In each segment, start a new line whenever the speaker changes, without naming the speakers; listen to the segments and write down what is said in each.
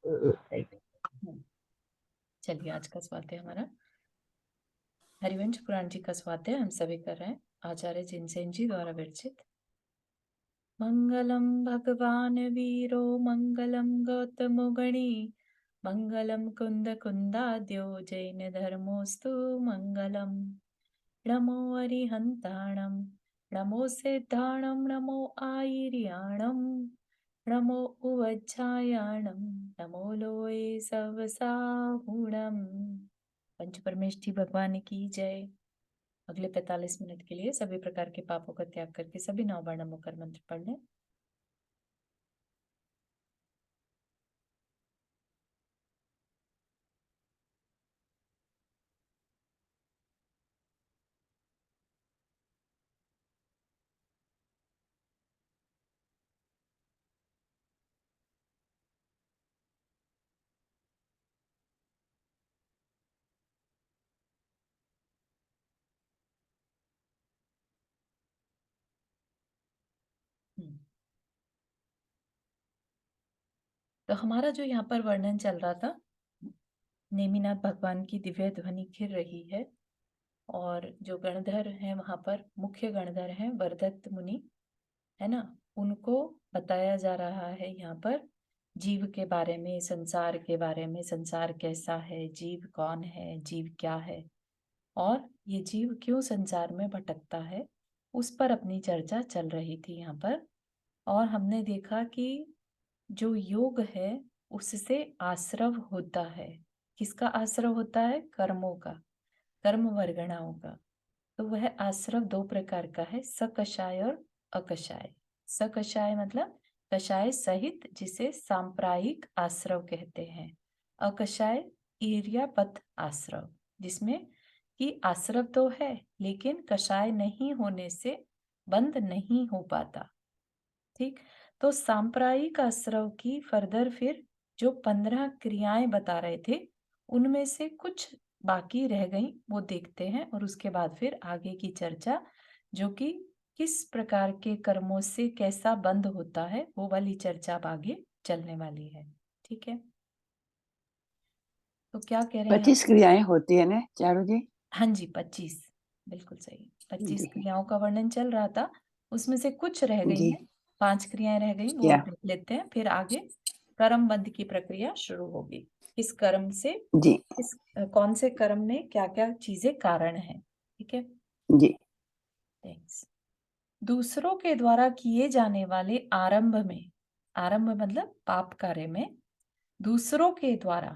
Right. चलिए, आज का स्वाध्याय हमारा हरिवंश पुराण जी का स्वाध्याय हम सभी कर रहे हैं। आचार्य जिनसेन जी द्वारा विरचित। मंगलम भगवान वीरो मंगलम गौतमो गणी मंगलम कुंद कुंदाद्यो जैन धर्मोस्तु मंगलम। नमो अरिहंताणम नमो सिद्धाणम नमो आयर्याणम नमो उवज्जायाणम नमो लोये सवसाहुणम। पंच परमेष्ठी भगवान की जय। अगले 45 मिनट के लिए सभी प्रकार के पापों का त्याग करके सभी 9 बार नमो कर मंत्र पढ़ लें। तो हमारा जो यहाँ पर वर्णन चल रहा था, नेमिनाथ भगवान की दिव्य ध्वनि घिर रही है और जो गणधर हैं वहां पर मुख्य गणधर हैं वरदत्त मुनि, है ना। उनको बताया जा रहा है यहाँ पर जीव के बारे में, संसार के बारे में, संसार कैसा है, जीव कौन है, जीव क्या है और ये जीव क्यों संसार में भटकता है, उस पर अपनी चर्चा चल रही थी यहाँ पर। और हमने देखा कि जो योग है उससे आश्रव होता है। किसका आश्रव होता है? कर्मों का, कर्म वर्गणाओं का। तो वह आश्रव 2 प्रकार का है, सकषाय और अकषाय। सकषाय मतलब कषाय सहित, जिसे सांप्रायिक आश्रव कहते हैं। अकषाय ईर्यापथ आश्रव, जिसमें कि आश्रव तो है लेकिन कषाय नहीं होने से बंद नहीं हो पाता। ठीक। तो सांप्रायिक आश्रव की फर्दर फिर जो 15 क्रियाएं बता रहे थे उनमें से कुछ बाकी रह गई, वो देखते हैं और उसके बाद फिर आगे की चर्चा, जो कि किस प्रकार के कर्मों से कैसा बंद होता है, वो वाली चर्चा अब आगे चलने वाली है। ठीक है, तो क्या कह रहे हैं
25 क्रियाएं होती है ना चारू जी?
हाँ जी, 25, बिल्कुल सही। 25
जी
क्रियाओं का वर्णन चल रहा था, उसमें से कुछ रह गई
जी।
हैं, 5 क्रियाएं रह गई, वो
क्या?
अब देख लेते हैं। फिर आगे कर्म बंध की प्रक्रिया शुरू होगी। किस कर्म से,
जी
किस कौन से कर्म में क्या क्या चीजें कारण है। ठीक है,
जी।
थैंक्स। दूसरों के द्वारा किए जाने वाले आरंभ में, आरंभ मतलब पाप कार्य में, दूसरों के द्वारा,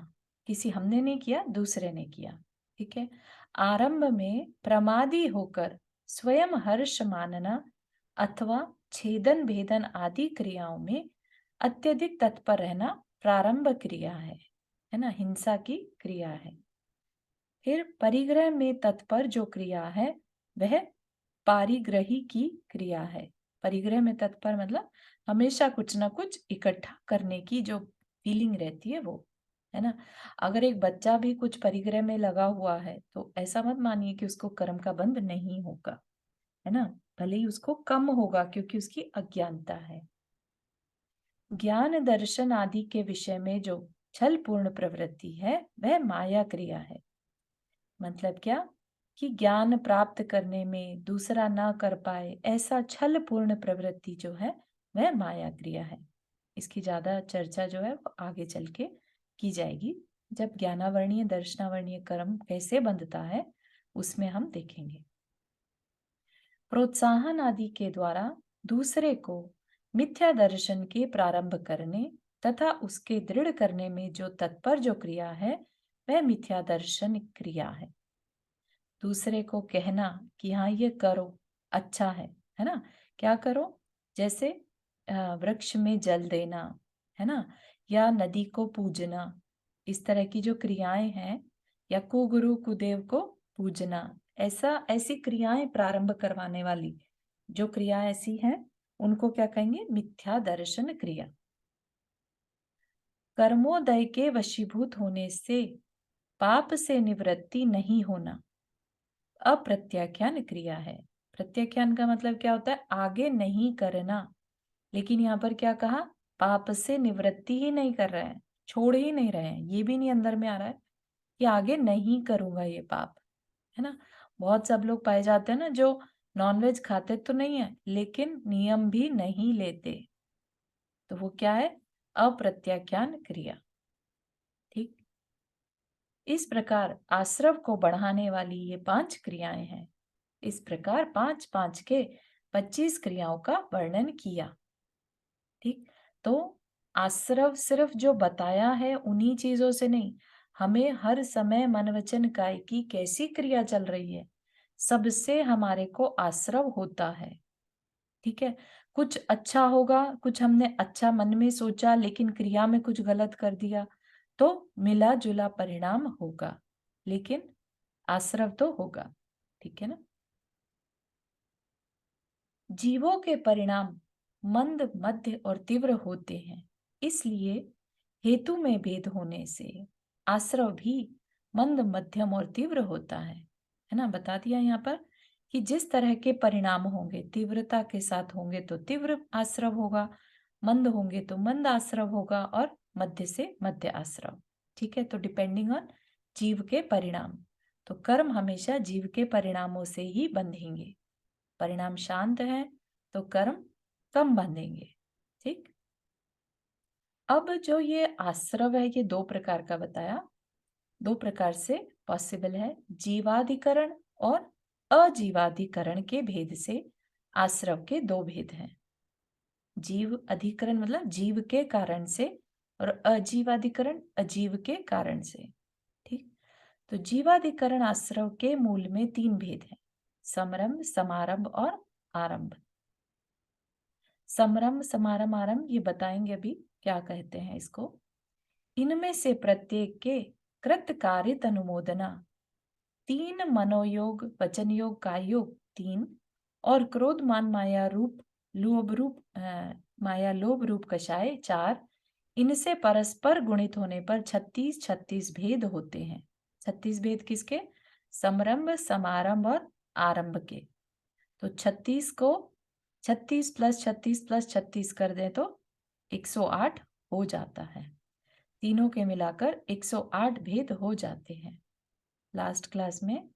किसी हमने नहीं किया, दूसरे ने किया। ठीक है, आरंभ में प्रमादी होकर स्वयं हर्ष मानना अथवा छेदन भेदन आदि क्रियाओं में अत्यधिक तत्पर रहना प्रारंभ क्रिया है ना, हिंसा की क्रिया है। फिर परिग्रह में तत्पर जो क्रिया है वह पारिग्रही की क्रिया है। परिग्रह में तत्पर मतलब हमेशा कुछ ना कुछ इकट्ठा करने की जो फीलिंग रहती है वो, है ना। अगर एक बच्चा भी कुछ परिग्रह में लगा हुआ है तो ऐसा मत मानिए कि उसको कर्म का बंध नहीं होगा, है ना। भले ही उसको कम होगा क्योंकि उसकी अज्ञानता है। ज्ञान दर्शन आदि के विषय में जो छल पूर्ण प्रवृत्ति है वह माया क्रिया है। मतलब क्या कि ज्ञान प्राप्त करने में दूसरा ना कर पाए, ऐसा छल पूर्ण प्रवृत्ति जो है वह माया क्रिया है। इसकी ज्यादा चर्चा जो है वो आगे चल के की जाएगी, जब ज्ञानावर्णीय दर्शनावर्णीय कर्म कैसे बंधता है उसमें हम देखेंगे। प्रोत्साहन आदि के द्वारा दूसरे को मिथ्या दर्शन के प्रारंभ करने तथा उसके दृढ़ करने में जो तत्पर जो क्रिया है वह मिथ्या दर्शन क्रिया है। दूसरे को कहना कि हाँ ये करो, अच्छा है ना। क्या करो? जैसे वृक्ष में जल देना, है ना, या नदी को पूजना, इस तरह की जो क्रियाएं हैं, या कुगुरु कुदेव को पूजना, ऐसा ऐसी क्रियाएं प्रारंभ करवाने वाली जो क्रिया ऐसी हैं उनको क्या कहेंगे? मिथ्या दर्शन क्रिया। कर्मोदय के वशीभूत होने से पाप से निवृत्ति नहीं होना अप्रत्याख्यान क्रिया है। प्रत्याख्यान का मतलब क्या होता है? आगे नहीं करना। लेकिन यहाँ पर क्या कहा? पाप से निवृत्ति ही नहीं कर रहा है, छोड़ ही नहीं रहे हैं, ये भी नहीं अंदर में आ रहा है कि आगे नहीं करूंगा ये पाप, है ना। बहुत सब लोग पाए जाते हैं ना जो नॉनवेज खाते तो नहीं है लेकिन नियम भी नहीं लेते, तो वो क्या है, अप्रत्याख्यान क्रिया। ठीक, इस प्रकार आश्रव को बढ़ाने वाली ये 5 क्रियाएं हैं। इस प्रकार 5 5 के 25 क्रियाओं का वर्णन किया। ठीक, तो आश्रव सिर्फ जो बताया है उन्हीं चीजों से नहीं, हमें हर समय मन वचन काय की कैसी क्रिया चल रही है, सबसे हमारे को आश्रव होता है। ठीक है, कुछ अच्छा होगा, कुछ हमने अच्छा मन में सोचा लेकिन क्रिया में कुछ गलत कर दिया, तो मिला जुला परिणाम होगा, लेकिन आश्रव तो होगा। ठीक है ना। जीवों के परिणाम मंद, मध्य और तीव्र होते हैं, इसलिए हेतु में भेद होने से आश्रव भी मंद, मध्यम और तीव्र होता है ना। बता दिया यहाँ पर कि जिस तरह के परिणाम होंगे, तीव्रता के साथ होंगे तो तीव्र आश्रव होगा, मंद होंगे तो मंद आश्रव होगा, और मध्य से मध्य आश्रव। ठीक है, तो डिपेंडिंग ऑन जीव के परिणाम, तो कर्म हमेशा जीव के परिणामों से ही बंधेंगे। परिणाम शांत है तो कर्म कम बंधेंगे। ठीक, अब जो ये आश्रव है ये 2 प्रकार का बताया, 2 प्रकार से पॉसिबल है, जीवाधिकरण और अजीवाधिकरण के भेद से आश्रव के 2 भेद हैं। जीव अधिकरण मतलब जीव के कारण से, और अजीवाधिकरण अजीव के कारण से। ठीक, तो जीवाधिकरण आश्रव के मूल में 3 भेद हैं, समरंभ, समारंभ और आरंभ। समरंभ, समारंभ, आरंभ ये बताएंगे अभी क्या कहते हैं इसको। इनमें से प्रत्येक के कृत कारित अनुमोदना 3, मनोयोग, वचन योग, काय योग 3, और क्रोध मान माया रूप लोभ रूप माया लोभ रूप कषाय 4, इनसे परस्पर गुणित होने पर 36 36 भेद होते हैं। 36 भेद किसके, समरंभ, समारंभ और आरंभ के। तो 36 को 36 प्लस 36 प्लस 36 कर दें तो 108 हो जाता है। तीनों के मिलाकर 108 भेद हो जाते हैं। लास्ट क्लास में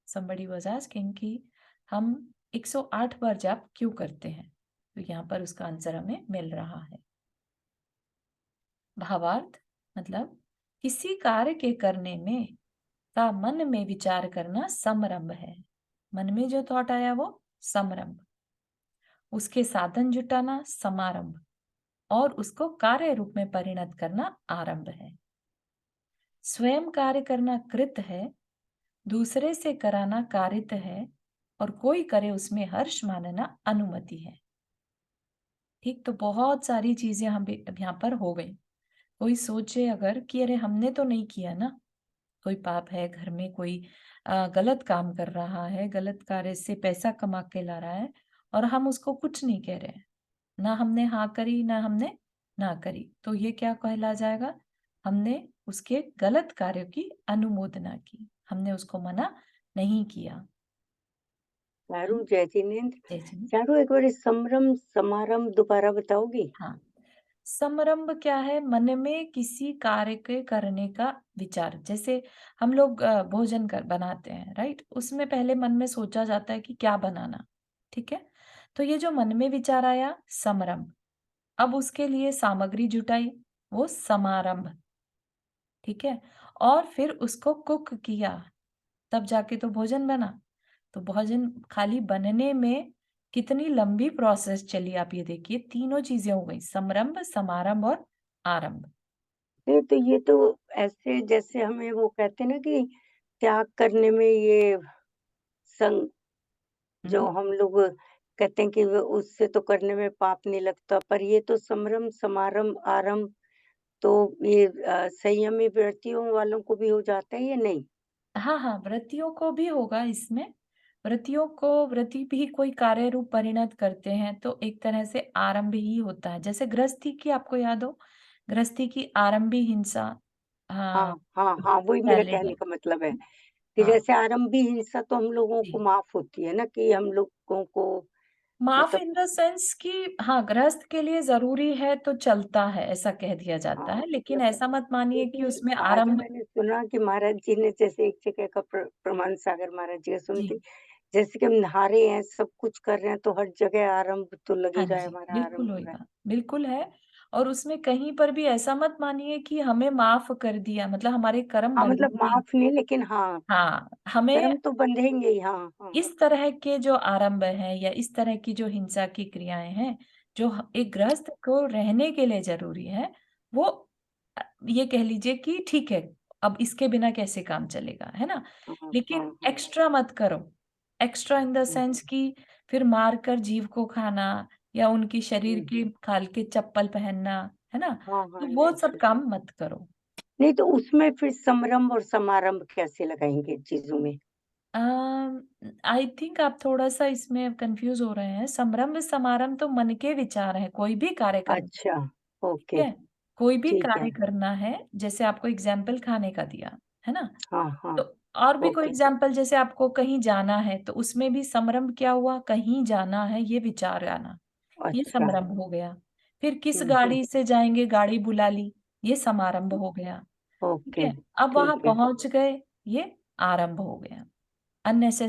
somebody was asking कि हम 108 बार जाप क्यों करते हैं, तो यहाँ पर उसका आंसर हमें मिल रहा है। भावार्थ मतलब किसी कार्य के करने में का मन में विचार करना समरंभ है। मन में जो थॉट आया वो समरंभ, उसके साधन जुटाना समारंभ, और उसको कार्य रूप में परिणत करना आरंभ है। स्वयं कार्य करना कृत है, दूसरे से कराना कारित है, और कोई करे उसमें हर्ष मानना अनुमति है। ठीक, तो बहुत सारी चीजें हम अब यहाँ पर हो गई। कोई सोचे अगर कि अरे हमने तो नहीं किया ना, कोई पाप है घर में, कोई गलत काम कर रहा है, गलत कार्य से पैसा कमा के ला रहा है, और हम उसको कुछ नहीं कह रहे हैं, ना हमने हाँ करी ना हमने ना करी, तो ये क्या कहला जाएगा, हमने उसके गलत कार्य की अनुमोदना की, हमने उसको मना नहीं किया।
चारू
हम्म,
जय जिनेन्द्र।
जय जी।
चारू एक बार संभ्रम समारंभ दोबारा बताओगी?
हाँ, समरंभ क्या है, मन में किसी कार्य के करने का विचार। जैसे हम लोग भोजन कर बनाते हैं, राइट, उसमें पहले मन में सोचा जाता है कि क्या बनाना। ठीक है, तो ये जो मन में विचार आया समरंभ, अब उसके लिए सामग्री जुटाई, वो समारंभ। ठीक है, और फिर उसको कुक किया, तब जाके तो भोजन बना। तो भोजन खाली बनने में कितनी लंबी प्रोसेस चली, आप ये देखिए, तीनों चीजें हो गई, समरंभ, समारंभ और आरंभ।
नहीं तो ये तो ऐसे जैसे हमें वो कहते हैं ना कि त्याग करने में ये संग जो
हम्म।
हम लोग कहते हैं कि वो उससे तो करने में पाप नहीं लगता, पर ये तो संभ्रम, समारंभ, आरंभ तो ये संयमी व्रतियों वालों को भी हो जाता है या नहीं?
हाँ हाँ, व्रतियों को भी होगा इसमें। व्रतियों को, व्रति भी कोई कार्य रूप परिणत करते हैं तो एक तरह से आरंभ ही होता है। जैसे गृहस्थी की आपको याद हो, गृहस्थी की आरंभी हिंसा, हाँ,
हाँ, हाँ, हाँ, वही मेरा
पहले
कहने
है।
का मतलब है कि
हाँ
जैसे आरंभी हिंसा तो हम लोगों को
जी।
माफ होती है ना कि हम लोगों को
माफ
मतलब
इन द सेंस कि हाँ, गृहस्थ के लिए ज़रूरी है तो चलता है, ऐसा कह दिया जाता
हाँ,
है, लेकिन
मतलब
ऐसा मत मानिए कि
क्योंकि
उसमें
आगे
आरंभ।
मैंने सुना कि महाराज जी ने जैसे एक जगह का प्रमाण सागर महाराज जी का सुनी
जी,
थी, जैसे कि हम नहा रहे हैं, सब कुछ कर रहे हैं, तो हर जगह आरंभ तो
हाँ
लगेगा है,
जी,
हमारा
बिल्कुल
आरंभ हो रहा है।
होएगा, बिल्कुल है। और उसमें कहीं पर भी ऐसा मत मानिए कि हमें माफ़ कर दिया, मतलब हमारे कर्म
हाँ,
बंध
मतलब
गए।
माफ़ नहीं लेकिन हाँ,
हाँ, हमें
कर्म तो बंधेंगे ही, हाँ, हाँ।
इस तरह के जो आरंभ हैं या इस तरह की जो हिंसा की क्रियाएँ हैं, जो एक गृहस्थ को रहने के लिए ज़रूरी है, वो ये कह लीजिए कि ठीक है, अब इसके बिना कैसे काम चलेगा, है ना?
हाँ,
लेकिन
हाँ, हाँ।
एक्स्ट्रा मत करो। Extra in the
hmm,
sense कि फिर मार कर जीव को खाना या उनकी शरीर
हुँ,
के
हुँ।
खाल के चप्पल पहनना, है ना?
हाँ,
तो
हाँ,
वो
यस,
सब
यस।
काम मत करो।
नहीं तो उसमें फिर समारंभ और समारंभ कैसे लगाएँगे चीज़ों में?
आई थिंक आप थोड़ा-सा इसमें कन्फ्यूज़ हो रहे हैं। संरम्भ-समारंभ तो मन के विचार हैं, कोई भी कार्य करना,
अच्छा,
ठीक
ओके,
है? कोई भी
ठीक है।
कार्य करना है, जैसे आपको एग्ज़ाम्पल खाने का दिया, है ना?
हाँ, हाँ,
तो और भी कोई
ओके,
एग्ज़ाम्पल जैसे आपको कहीं जाना है, तो उसमें भी संरम्भ क्या हुआ? कहीं जाना है, ये विचार आना, ये
अच्छा।
संरम्भ हो गया। फिर किस
हुँ, हुँ,
गाड़ी से जाएँगे, गाड़ी बुला ली, ये समारंभ हो गया, ठीक
ओके,
है? अब वहाँ
ठीक है।
पहुँच गए, ये आरंभ हो गया।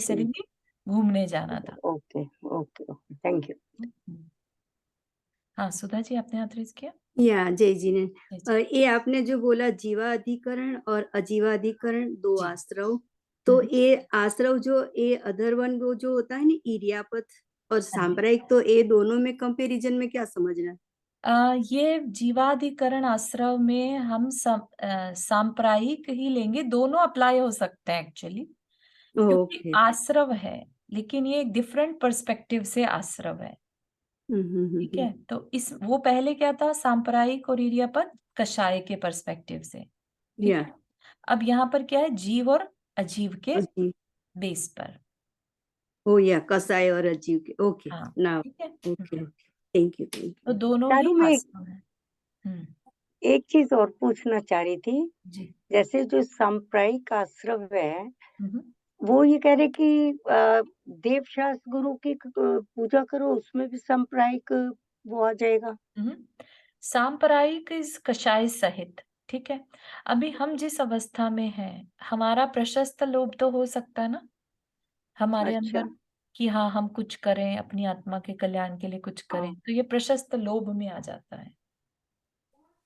ठीक,
अननेसेसरीली घूमने जाना था।
Okay, okay, okay, thank you.
हुँ। हाँ, सुधा जी आपने हाथ रेज़ किया?
या जय जी ने
जी, जी।
ये आपने जो बोला जीवाधिकरण और अजीवाधिकरण 2
जी।
आश्रव,
हुँ,
तो
हुँ।
ये आश्रव जो ये अधर्वण वो जो होता है ना इर्यापत और
हाँ जी।
सांप्रदायिक तो ये दोनों में कंपैरिजन में क्या समझना है?
ये जीवाधिकरण आश्रव में हम सांप्रायिक ही लेंगे, दोनों अप्लाई हो सकते हैं एक्चुअली, क्योंकि
ओके।
आश्रव है, लेकिन ये एक डिफरेंट पर्सपेक्टिव से आश्रव है, ठीक
हुँ।
है? तो इस वो पहले क्या था सांप्रायिक और इर्यापत कषाय के पर्सपेक्टिव से, ठीक
या
है? अब यहाँ पर क्या है जीव और अजीव के
अजीब
बेस पर।
ओ या कसाय और अजीव के ओके
हाँ,
नाउ
ठीक है? हुँ,
ओके, ओके। थैंक
तो
यू।
दोनों ही
चारू मैं
आश्रम हैं। हुँ,
एक चीज़ और पूछना चाह रही थी,
जी।
जैसे जो सांप्रदायिक आश्रम है,
हुँ, हुँ।
वो ये कह रहे कि देवशास्त्र गुरु की पूजा करो, उसमें भी सांप्रदायिक वो आ जाएगा?
हुँ, हुँ। सांप्रदायिक इस कषाय सहित, ठीक है? अभी हम जिस अवस्था में हैं, हमारा प्रशस्त लोभ तो हो सकता है ना, हमारे
अच्छा,
अंदर कि हाँ, हम कुछ करें, अपनी आत्मा के कल्याण के लिए कुछ करें,
हाँ,
तो ये प्रशस्त लोभ में आ जाता है,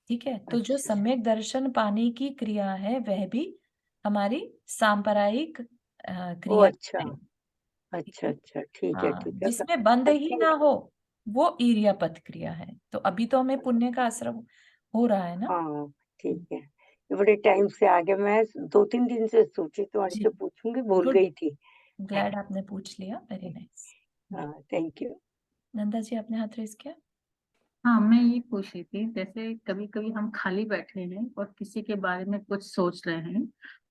ठीक है? तो जो
अच्छा।
सम्यक दर्शन पाने की क्रिया है, वह भी हमारी सांप्रदायिक
ओह!
क्रिया
अच्छा,
है, ठीक
अच्छा,
है?
अच्छा,
हाँ,
ठीक है।
जिसमें बंध ही
थैंक
ना हो, वो ईर्ष्यापत क्रिया है। तो अभी तो हमें पुण्य का आश्रम हो रहा है ना?
हाँ, ठीक है। ये बड़े टाइम से आ गया, मैं 2-3 दिन से सोची तुम्हारे
जी,
से पूछूँगी, भूल
गुड,
गई थी।
ग्लैड आपने पूछ लिया, वेरी नाइस।
हाँ, थैंक यू।
नंदा जी आपने हाथ रेज़ किया?
हाँ, मैं ये पूछ रही थी जैसे कभी-कभी हम खाली बैठे हैं और किसी के बारे में कुछ सोच रहे हैं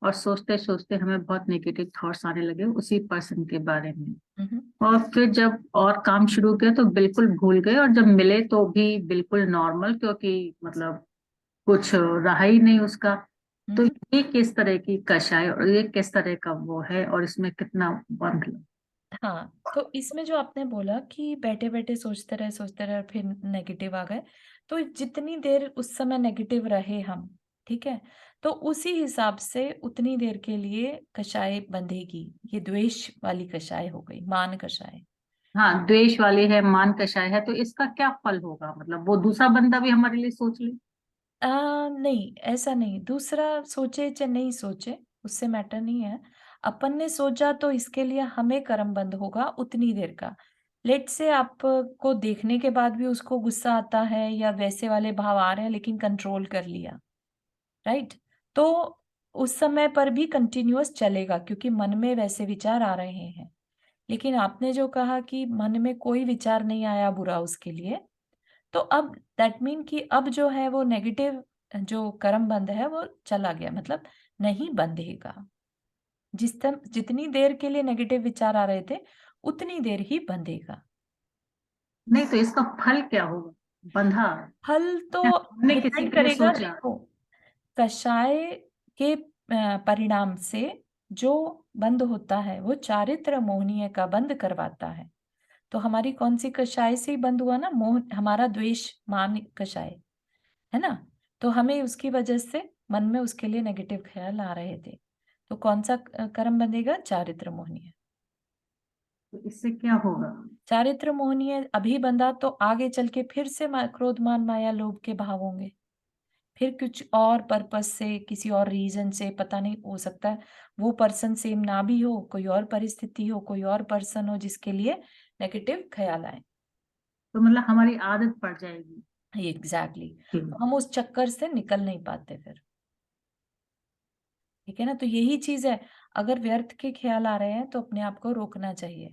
और सोचते-सोचते हमें बहुत नेगेटिव थॉट्स आने लगे उसी पर्सन के बारे में।
हुँ, हुँ।
और फिर जब और काम शुरू किया तो बिल्कुल भूल गए और जब मिले तो भी बिल्कुल नॉर्मल क्योंकि मतलब कुछ रहा ही नहीं उसका।
हुँ,
तो
हुँ।
ये किस तरह की कषाय और ये किस तरह का वो है और इसमें कितना बंध
हाँ, तो इसमें जो आपने बोला कि बैठे-बैठे सोचते रहे और फिर नेगेटिव आ गए, तो जितनी देर उस समय नेगेटिव रहे हम, ठीक है? तो उसी हिसाब से उतनी देर के लिए कषाय बंधेगी। ये द्वेष वाली कषाय हो गई, मान कषाय।
हाँ, द्वेष वाली है, मान कषाय है, तो इसका क्या फल होगा? मतलब वो दूसरा बंदा भी हमारे लिए सोच ले?
अ, नहीं, ऐसा नहीं। दूसरा सोचे चाहे नहीं सोचे, उससे मैटर नहीं है। अपन ने सोचा तो इसके लिए हमें कर्मबंध होगा उतनी देर का। लेट्स से आपको देखने के बाद भी उसको गुस्सा आता है या वैसे वाले भाव आ रहे हैं लेकिन कंट्रोल कर लिया, राइट? तो उस समय पर भी कंटिन्यूअस चलेगा क्योंकि मन में वैसे विचार आ रहे हैं। लेकिन आपने जो कहा कि मन में कोई विचार नहीं आया बुरा उसके लिए, तो अब दैट मीन कि अब जो है वो नेगेटिव जो कर्म बंध है वो चला गया मतलब नहीं बंधेगा। जितनी देर के लिए नेगेटिव विचार आ रहे थे, उतनी देर ही बंधेगा।
नहीं तो इसका फल क्या होगा? बंधा,
फल तो
हमने किसी
डिपेंड
के लिए
करेगा
सोचा।
देखो, कषाय के परिणाम से जो बंध होता है वो चारित्र मोहनीय का बंध करवाता है। तो हमारी कौन सी कषाय से ही बंद हुआ ना, मोह, हमारा द्वेष मान कषाय, है ना। तो हमें उसकी वजह से मन में उसके लिए नेगेटिव ख्याल आ रहे थे। तो कौन सा कर्म बंधेगा? चारित्र मोहनीय।
तो इससे क्या होगा?
चारित्र मोहनीय अभी बंधा तो आगे चल के फिर से क्रोध मान माया लोभ के भाव होंगे, फिर कुछ और पर्पस से, किसी और रीजन से, पता नहीं, हो सकता है वो पर्सन सेम ना भी हो, कोई और परिस्थिति हो, कोई और पर्सन हो जिसके लिए नेगेटिव ख्याल आए।
तो मतलब हमारी आदत पड़ जाएगी।
एग्जैक्टली तो हम उस चक्कर से निकल नहीं पाते फिर, ठीक है ना। तो यही चीज है, अगर व्यर्थ के ख्याल आ रहे हैं तो अपने आप को रोकना चाहिए,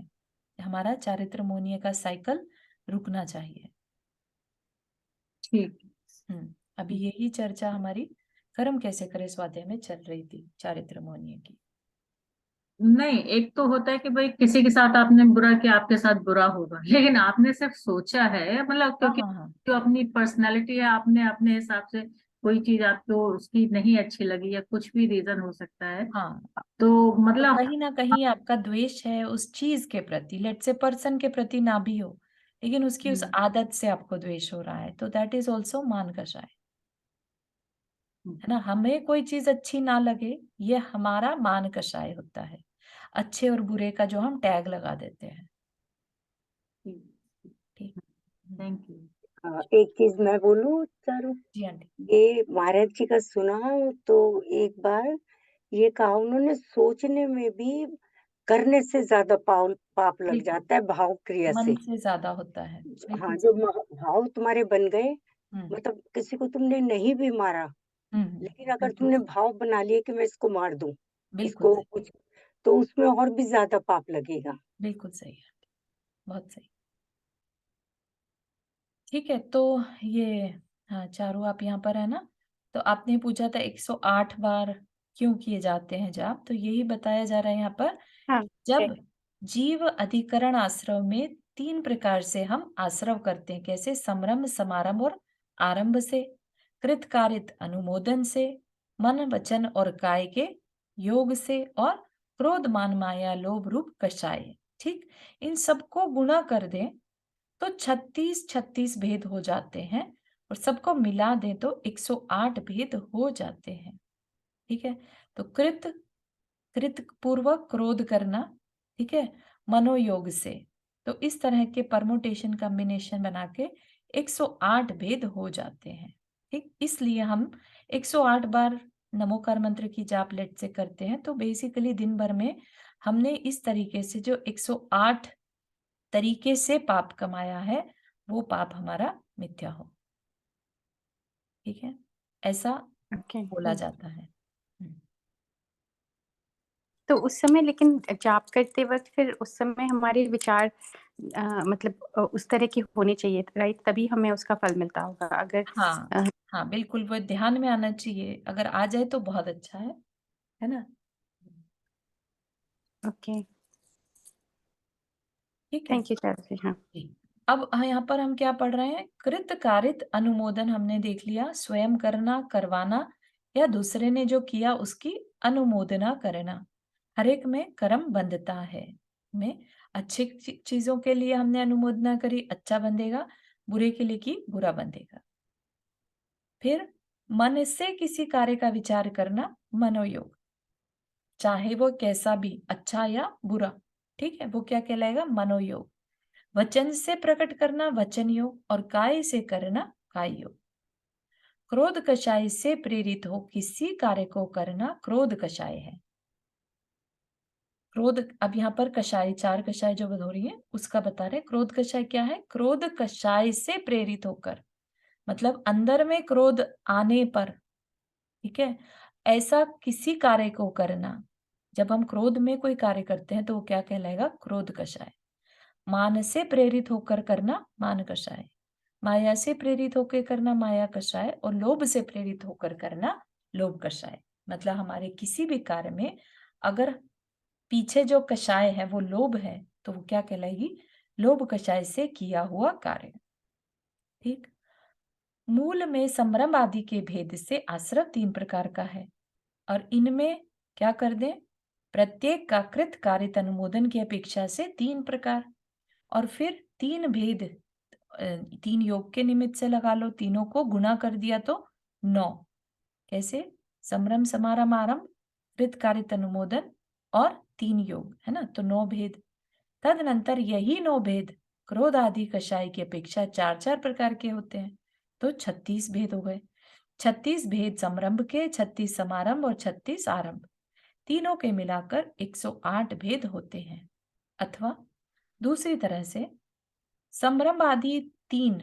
हमारा चारित्र मोहनीय का साइकिल रुकना चाहिए।
ठीक।
अभी यही चर्चा हमारी कर्म कैसे करे स्वाध्याय में चल रही थी, चारित्र मोहनीय की।
नहीं, एक तो होता है कि भाई किसी के साथ आपने बुरा किया, आपके साथ बुरा होगा, लेकिन आपने सिर्फ सोचा है, मतलब
हाँ
क्योंकि
हाँ हाँ
जो अपनी पर्सनालिटी है, आपने अपने हिसाब से कोई चीज आपको उसकी नहीं अच्छी लगी या कुछ भी रीजन हो सकता है,
हाँ।
तो
तो
मतलब
कहीं ना कहीं आपका द्वेष है उस चीज के प्रति, लेट से पर्सन के प्रति ना भी हो, लेकिन उसकी उस आदत से आपको द्वेष हो रहा है, तो दैट इज ऑल्सो मान कषाय, है ना। हमें कोई चीज अच्छी ना लगे, ये हमारा मान कषाय होता है, अच्छे और बुरे का जो हम टैग लगा देते हैं। ठीक।
Thank you.
एक चीज मैं बोलूं चारू,
जी आंटी।
ये महाराज जी का सुना तो एक बार ये कहा उन्होंने, सोचने में भी करने से ज्यादा पाप लग
बिल्कुल,
जाता है भाव क्रिया
मन
से।
से ज्यादा होता है,
हाँ,
बिल्कुल
जो
सही।
भाव तुम्हारे बन गए,
हम्म
मतलब किसी को तुमने नहीं भी मारा, लेकिन अगर
बिल्कुल
तुमने
सही,
भाव बना लिए कि मैं इसको मार दूं,
बिल्कुल
इसको
सही,
कुछ, तो उसमें और भी ज्यादा पाप लगेगा।
बिल्कुल सही है, बहुत सही। ठीक है, तो ये, हाँ चारू आप यहाँ पर है ना, तो आपने पूछा था 108 बार क्यों किए जाते हैं जाप, तो यही बताया जा रहा है यहाँ पर।
हाँ,
जब जीव अधिकरण आश्रव में 3 प्रकार से हम आश्रव करते हैं, कैसे? समरम, समारंभ और आरंभ से, कृत कारित अनुमोदन से, मन वचन और काय के योग से, और क्रोध मान माया लोभ रूप कषाय। ठीक, इन सबको गुणा कर दें तो 36 भेद हो जाते हैं, और सबको मिला दें तो 108 भेद हो जाते हैं। ठीक है, तो कृत, कृत पूर्वक क्रोध करना, ठीक है, मनोयोग से, तो इस तरह के परमुटेशन कॉम्बिनेशन बना के 108 भेद हो जाते हैं। ठीक, इसलिए हम 108 बार नमोकार मंत्र की जाप लेट से करते हैं। तो बेसिकली दिन भर में हमने इस तरीके से जो 108 तरीके से पाप कमाया है, वो पाप हमारा मिथ्या हो। ठीक है, ऐसा
ओके।
बोला जाता है।
तो उस समय लेकिन जाप करते वक्त फिर उस समय हमारे विचार मतलब उस तरह के होने चाहिए, राइट? तभी हमें उसका फल मिलता होगा। अगर
हाँ हाँ, बिल्कुल वो ध्यान में आना चाहिए, अगर आ जाए तो बहुत अच्छा है ना।
ओके,
ठीक है
थैंक यू चारू जी। हाँ,
जी। अब यहाँ पर हम क्या पढ़ रहे हैं? कृत कारित अनुमोदन हमने देख लिया, स्वयं करना, करवाना, या दूसरे ने जो किया उसकी अनुमोदना करना। हर एक में कर्म बंधता है, में अच्छी चीजों के लिए हमने अनुमोदना करी, अच्छा बंधेगा, बुरे के लिए की, बुरा बंधेगा। फिर मन से किसी कार्य का विचार करना, मनोयोग, चाहे वो कैसा भी, अच्छा या बुरा, ठीक है, वो क्या कहलाएगा? मनोयोग। वचन से प्रकट करना, वचन योग, और काय से करना, काय योग। क्रोध कषाय से प्रेरित हो किसी कार्य को करना, क्रोध कषाय है। क्रोध, अब यहाँ पर कषाय, 4 कषाय जो हो रही है उसका बता रहे। क्रोध कषाय क्या है? क्रोध कषाय से प्रेरित होकर, मतलब अंदर में क्रोध आने पर, ठीक है, ऐसा किसी कार्य को करना। जब हम क्रोध में कोई कार्य करते हैं तो वो क्या कहलाएगा? क्रोध कषाय। मान से प्रेरित होकर करना, मान कषाय। माया से प्रेरित होकर करना, माया कषाय। और लोभ से प्रेरित होकर करना, लोभ कषाय। मतलब हमारे किसी भी कार्य में अगर पीछे जो कषाय है वो लोभ है, तो वो क्या कहलाएगी? लोभ कषाय से किया हुआ कार्य। ठीक, मूल में संभ्रम आदि के भेद से आश्रव 3 प्रकार का है, और इनमें क्या कर दें? प्रत्येक का कृत कारित अनुमोदन की अपेक्षा से 3 प्रकार, और फिर 3 भेद 3 योग के निमित्त से लगा लो, तीनों को गुणा कर दिया तो 9। कैसे? समरम समारम आरंभ, कृतकारित अनुमोदन और 3 योग, है ना? तो 9 भेद। तदनंतर यही 9 भेद क्रोध आदि कषाय की अपेक्षा 4-4 प्रकार के होते हैं, तो 36 भेद हो गए। 36 भेद समरंभ के, 36 समारंभ और 36 आरंभ, तीनों के मिलाकर 108 भेद होते हैं। अथवा दूसरी तरह से समरंभ आदि 3,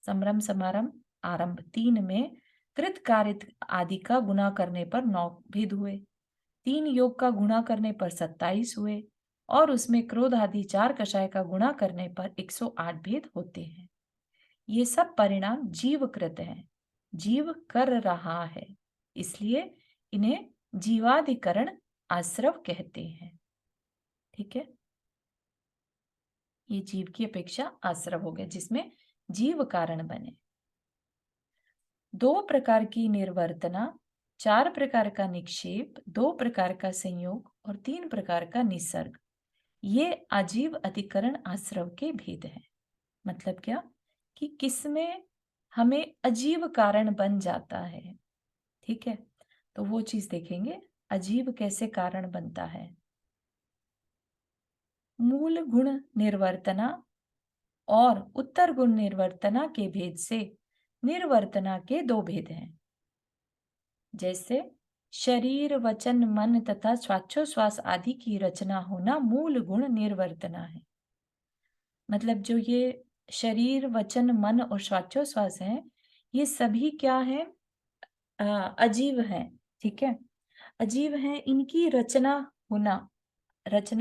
समरंभ समारंभ आरंभ 3 में कृतकारित आदि का गुणा करने पर 9 भेद हुए, 3 योग का गुणा करने पर 27 हुए और उसमें क्रोध आदि 4 कषाय का गुणा करने पर 108 भेद होते हैं। ये सब परिणाम जीवकृत हैं, जीव कर रहा है, इसलिए इन्हें जीवाधिकरण आश्रव कहते हैं। ठीक है, ये जीव की अपेक्षा आश्रव हो गया, जिसमें जीव कारण बने। 2 प्रकार की निर्वर्तना, 4 प्रकार का निक्षेप, 2 प्रकार का संयोग और 3 प्रकार का निसर्ग, ये अजीव अधिकरण आश्रव के भेद हैं। मतलब क्या कि किसमें हमें अजीव कारण बन जाता है। ठीक है, तो वो चीज देखेंगे, अजीव कैसे कारण बनता है। मूल गुण निर्वर्तना और उत्तर गुण निर्वर्तना के भेद से निर्वर्तना के 2 भेद हैं। जैसे शरीर, वचन, मन तथा श्वासोच्छ्वास आदि की रचना होना मूल गुण निर्वर्तना है। मतलब जो ये शरीर, वचन, मन और श्वासोच्छ्वास हैं, ये सभी क्या है? अजीव हैं। ठीक है, अजीव हैं, इनकी रचना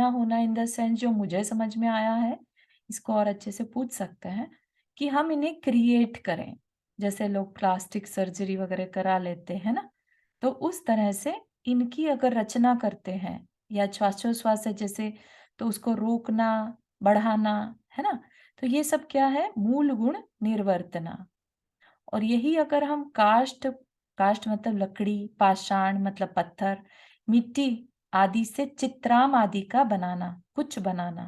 होना इन द सेंस जो मुझे समझ में आया है, इसको और अच्छे से पूछ सकते हैं कि हम इन्हें क्रिएट करें। जैसे लोग प्लास्टिक सर्जरी वगैरह करा लेते हैं ना, तो उस तरह से इनकी अगर रचना करते हैं, या श्वासोच्छ्वास है जैसे, तो उसको रोकना, बढ़ाना, है ना, तो ये सब क्या है? मूल गुण निर्वर्तना। और यही अगर हम काष्ठ मतलब लकड़ी, पाषाण मतलब पत्थर, मिट्टी आदि से चित्राम आदि का बनाना, कुछ बनाना,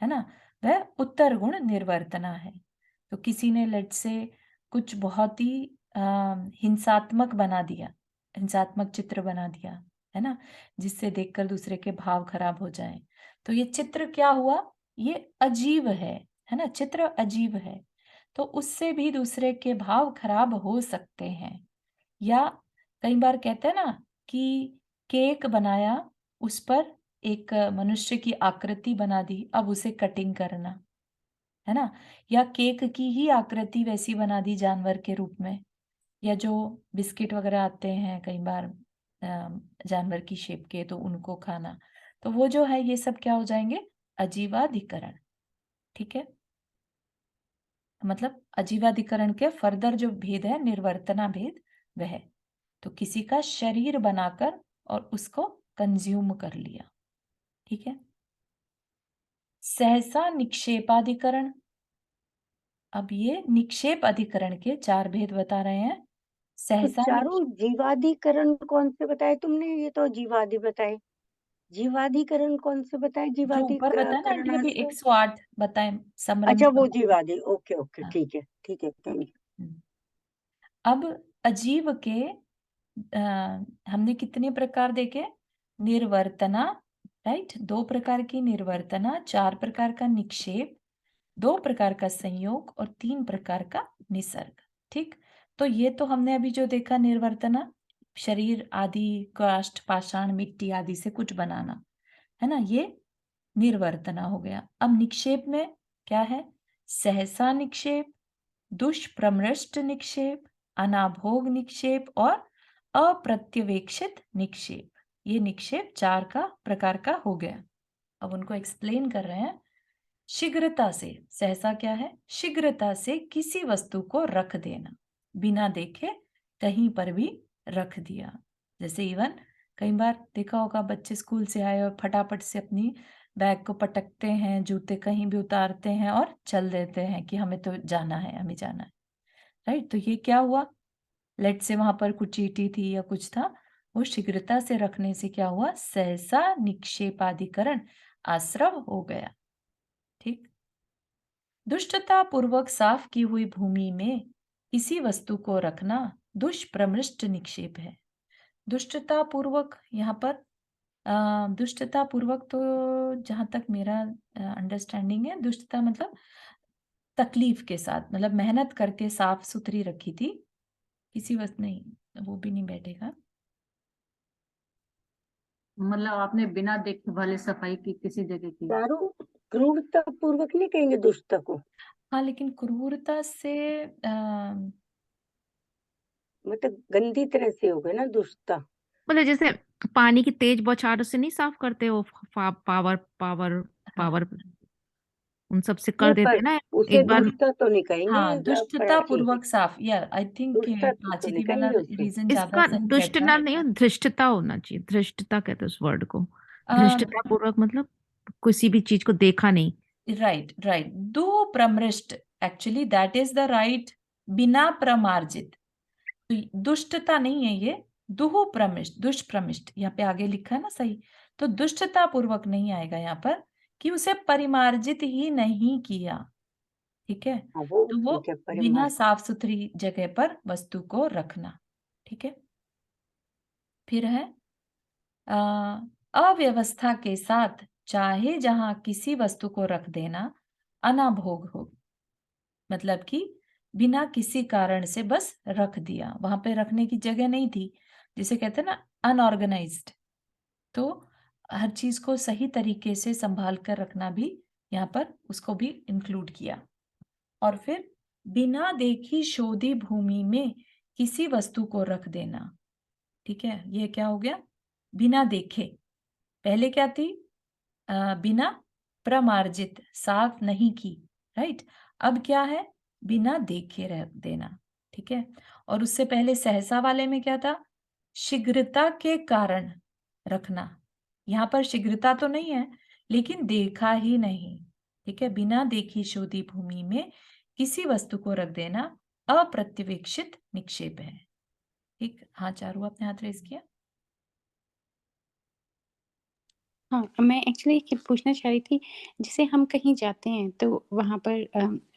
है ना, वह उत्तर गुण निर्वर्तना है। तो किसी ने लेट से कुछ बहुत ही हिंसात्मक बना दिया, हिंसात्मक चित्र बना दिया, है ना, जिससे देखकर दूसरे के भाव खराब हो जाए, तो ये चित्र क्या हुआ? ये अजीब है ना, चित्र अजीब है, तो उससे भी दूसरे के भाव खराब हो सकते हैं। या कई बार कहते हैं ना कि केक बनाया, उस पर एक मनुष्य की आकृति बना दी, अब उसे कटिंग करना, है ना, या केक की ही आकृति वैसी बना दी जानवर के रूप में, या जो बिस्किट वगैरह आते हैं कई बार जानवर की शेप के, तो उनको खाना, तो वो जो है ये सब क्या हो जाएंगे? अजीवाधिकरण। ठीक है, मतलब अजीवाधिकरण के फर्दर जो भेद है, निर्वर्तना भेद, वह तो किसी का शरीर बनाकर और उसको कंज्यूम कर लिया। ठीक है, सहसा निक्षेपाधिकरण। अब ये निक्षेप अधिकरण के 4 भेद बता रहे हैं।
तो
सहसा
चारों जीवाधिकरण कौन से बताए तुमने? ये तो जीवादि बताए, जीवाधिकरण कौन से बताए?
जो ऊपर बताया ना आंटी, अभी 108 बताए समरम
अच्छा, वो
समारंभ।
जीवादि, ओके ओके,
हाँ,
ठीक है, थैंक यू।
अब अजीव के हमने कितने प्रकार देखे? निर्वर्तना, राइट, 2 प्रकार की निर्वर्तना, 4 प्रकार का निक्षेप, 2 प्रकार का संयोग और 3 प्रकार का निसर्ग। ठीक, तो ये तो हमने अभी जो देखा निर्वर्तना, शरीर आदि, काष्ठ, पाषाण, मिट्टी आदि से कुछ बनाना, है ना, ये निर्वर्तना हो गया। अब निक्षेप में क्या है? सहसा निक्षेप, दुष्प्रमृष्ट निक्षेप, अनाभोग निक्षेप और अप्रत्यवेक्षित निक्षेप। ये निक्षेप 4 का प्रकार का हो गया। अब उनको एक्सप्लेन कर रहे हैं। शीघ्रता से, सहसा क्या है? शीघ्रता से किसी वस्तु को रख देना, बिना देखे कहीं पर भी रख दिया। जैसे इवन कई बार देखा होगा, बच्चे स्कूल से आए और फटाफट से अपनी बैग को पटकते हैं, जूते कहीं भी उतारते हैं और चल देते हैं कि हमें तो जाना है, हमें जाना है, राइट। तो ये क्या हुआ? लेट से वहां पर कुछ चीटी थी या कुछ था, वो शीघ्रता से रखने से क्या हुआ? सहसा निक्षेपाधिकरण आश्रव हो गया। ठीक, दुष्टता पूर्वक साफ की हुई भूमि में किसी वस्तु को रखना दुष्प्रमृष्ट निक्षेप है। दुष्टता पूर्वक यहाँ पर दुष्टता पूर्वक तो जहां तक मेरा अंडरस्टैंडिंग है, दुष्टता मतलब तकलीफ के साथ, मतलब मेहनत करके साफ सुथरी रखी थी किसी वस्तु, नहीं वो भी नहीं बैठेगा।
मतलब आपने बिना देखे वाले सफाई की किसी जगह की।
चारों क्रूरता पूर्वक नहीं कहेंगे दुष्टता को,
हाँ, लेकिन क्रूरता से
मतलब गंदी तरह से हो गया ना दुष्टता।
मतलब जैसे पानी की तेज बौछारों से नहीं साफ करते हो, पावर पावर
हाँ
पावर उन सब से
नहीं,
कर देते
पर
हैं ना
उसे
एक बार।
दुष्टता तो नहीं कहेंगे
हाँ, दुष्टता
पराठी,
पूर्वक साफ, या आई थिंक
दुष्टता तो
प्राची
नहीं
दी वाला
कहेंगे उसको।
रीजन ज्यादा
इसका
सही बैठ रहा
दुष्टता नहीं, धृष्टता होना चाहिए, धृष्टता कहते हैं उस वर्ड को।
है।
धृष्टता पूर्वक मतलब किसी भी चीज को देखा नहीं।
राइट राइट, दुप्रमृष्ट, actually that is the right, बिना प्रमार्जित। तो दुष्टता नहीं है ये, दुप्रमिष्ट, दुष्प्रमिष्ट यहाँ पे आगे लिखा है ना सही, तो दुष्टता पूर्वक नहीं आएगा यहाँ पर, कि उसे परिमार्जित ही नहीं किया। ठीक है,
हाँ, वो
तो वो
ठीक है,
बिना
परिमाण।
साफ सुथरी जगह पर वस्तु को रखना। ठीक है, फिर है अव्यवस्था के साथ चाहे जहां किसी वस्तु को रख देना अनाभोग हो, मतलब कि बिना किसी कारण से बस रख दिया, वहां पे रखने की जगह नहीं थी, जिसे कहते हैं ना अनऑर्गेनाइज्ड। तो हर चीज को सही तरीके से संभाल कर रखना भी यहाँ पर उसको भी इंक्लूड किया। और फिर बिना देखी शोधी भूमि में किसी वस्तु को रख देना। ठीक है, ये क्या हो गया, बिना देखे। पहले क्या थी, बिना प्रमार्जित, साफ नहीं की, राइट। अब क्या है, बिना देखे रख देना। ठीक है, और उससे पहले सहसा वाले में क्या था, शीघ्रता के कारण रखना। यहाँ पर शीघ्रता तो नहीं है, लेकिन देखा ही नहीं। ठीक है, बिना देखी शोधी भूमि में किसी वस्तु को रख देना अप्रत्यवेक्षित निक्षेप है। ठीक, हाँ चारू आपने हाथ रेज किया।
हाँ, मैं एक्चुअली पूछना चाह रही थी, जैसे हम कहीं जाते हैं तो वहाँ पर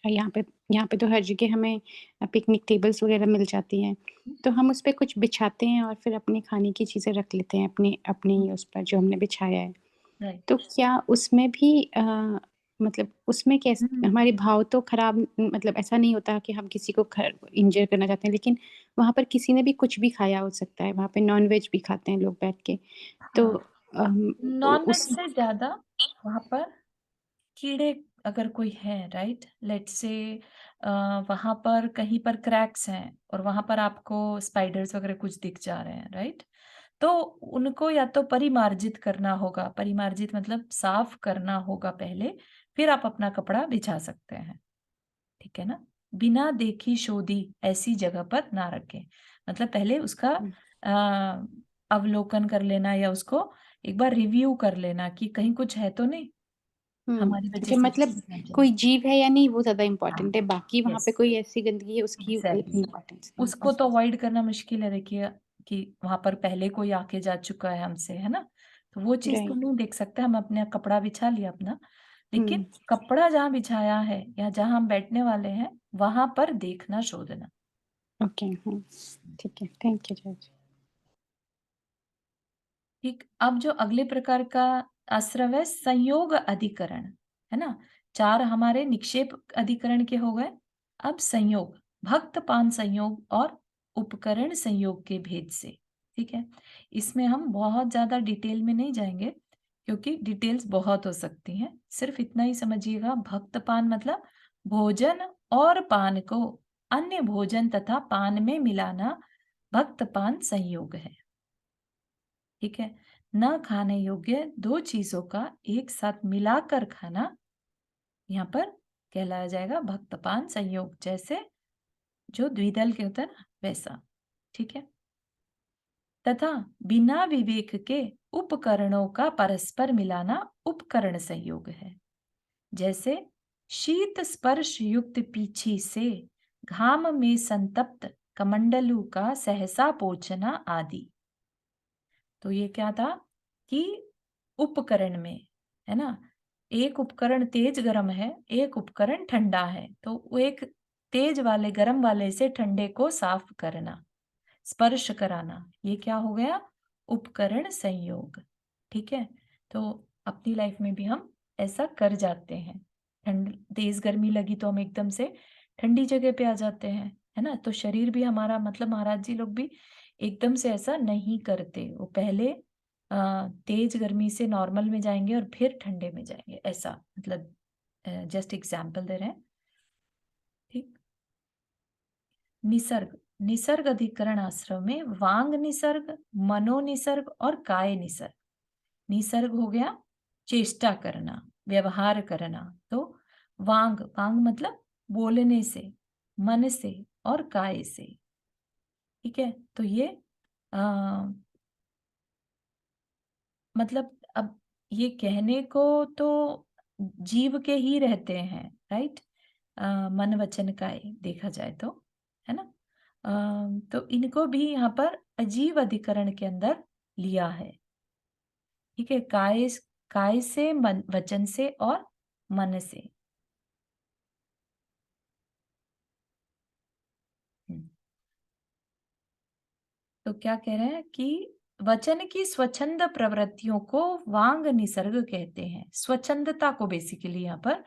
यहाँ पे तो हर जगह हमें पिकनिक टेबल्स वगैरह मिल जाती हैं, तो हम उस पे कुछ बिछाते हैं और फिर अपने खाने की चीज़ें रख लेते हैं अपने अपने ही उस पर जो हमने बिछाया है।
राइट,
तो क्या उसमें भी मतलब उसमें कैसे हमारे भाव तो खराब, मतलब ऐसा नहीं होता कि हम किसी को इंजर करना चाहते हैं, लेकिन वहाँ पर किसी ने भी कुछ भी खाया हो सकता है, वहाँ पे नॉन-वेज भी खाते हैं लोग बैठ के। तो
नॉनवेज
उस
से ज्यादा वहां पर कीड़े अगर कोई है, राइट, लेट्स से वहां पर कहीं पर क्रैक्स हैं और वहां पर आपको स्पाइडर्स वगैरह कुछ दिख जा रहे हैं, राइट, तो उनको या तो परिमार्जित करना होगा, परिमार्जित मतलब साफ करना होगा पहले, फिर आप अपना कपड़ा बिछा सकते हैं। ठीक है ना, बिना देखी शोधी ऐसी जगह पर ना रखें, मतलब पहले उसका अ, अवलोकन कर लेना या उसको एक बार रिव्यू कर लेना कि कहीं कुछ है तो नहीं, हमारी वजह
जो
से
मतलब
चीज़ ना चले।
कोई जीव है या नहीं वो ज़्यादा इम्पोर्टेंट है,
हाँ,
बाकी वहाँ पे
यस,
कोई ऐसी गंदगी है उसकी
एग्जैक्टली,
इतनी इम्पोर्टेंस नहीं
उसको तो अवॉइड करना मुश्किल है, देखिए कि वहां पर पहले कोई आके जा चुका है हमसे, है ना, तो वो
है।
चीज तो
राइट।
नहीं देख सकते, हम अपने कपड़ा बिछा लिया अपना, लेकिन कपड़ा जहाँ बिछाया है या जहाँ हम बैठने वाले हैं वहां पर देखना, शोधना।
ओके, ठीक है, थैंक यू जज।
ठीक, अब जो अगले प्रकार का आश्रव है संयोग अधिकरण, है ना, चार हमारे निक्षेप अधिकरण के हो गए। अब संयोग, भक्त पान संयोग और उपकरण संयोग के भेद से। ठीक है, इसमें हम बहुत ज्यादा डिटेल में नहीं जाएंगे क्योंकि डिटेल्स बहुत हो सकती हैं, सिर्फ इतना ही समझिएगा, भक्त पान मतलब भोजन और पान को अन्य भोजन तथा पान में मिलाना भक्त पान संयोग है। ठीक है, न खाने योग्य दो चीजों का एक साथ मिलाकर खाना यहाँ पर कहलाया जाएगा भक्तपान संयोग, जैसे जो द्विदल के होता है ना वैसा। ठीक है, तथा बिना विवेक के उपकरणों का परस्पर मिलाना उपकरण संयोग है, जैसे शीत स्पर्श युक्त पीछी से घाम में संतप्त कमंडलू का सहसा पोछना आदि। तो ये क्या था कि उपकरण में, है ना, एक उपकरण तेज गर्म है, एक उपकरण ठंडा है, तो वो एक तेज वाले गर्म वाले से ठंडे को साफ करना, स्पर्श कराना, ये क्या हो गया? उपकरण संयोग। ठीक है, तो अपनी लाइफ में भी हम ऐसा कर जाते हैं। ठंड तेज गर्मी लगी तो हम एकदम से ठंडी जगह पे आ जाते हैं, है ना? तो शरीर भी हमारा, मतलब महाराज जी लोग भी एकदम से ऐसा नहीं करते। वो पहले तेज गर्मी से नॉर्मल में जाएंगे और फिर ठंडे में जाएंगे, ऐसा, मतलब जस्ट एग्जाम्पल दे रहे हैं। ठीक। निसर्ग, निसर्ग अधिकरण आश्रम में वांग निसर्ग, मनो निसर्ग और काय निसर्ग। निसर्ग हो गया चेष्टा करना, व्यवहार करना, तो वांग, वांग मतलब बोलने से, मन से और काय से। ठीक है, तो ये मतलब अब ये कहने को तो जीव के ही रहते हैं, राइट? मन वचन काय देखा जाए तो, है ना? तो इनको भी यहाँ पर अजीव अधिकरण के अंदर लिया है। ठीक है, काय, काय से, मन, वचन से और मन से। तो क्या कह रहे हैं कि वचन की स्वच्छंद प्रवृत्तियों को वांग निसर्ग कहते हैं। स्वच्छंदता को बेसिकली यहाँ पर,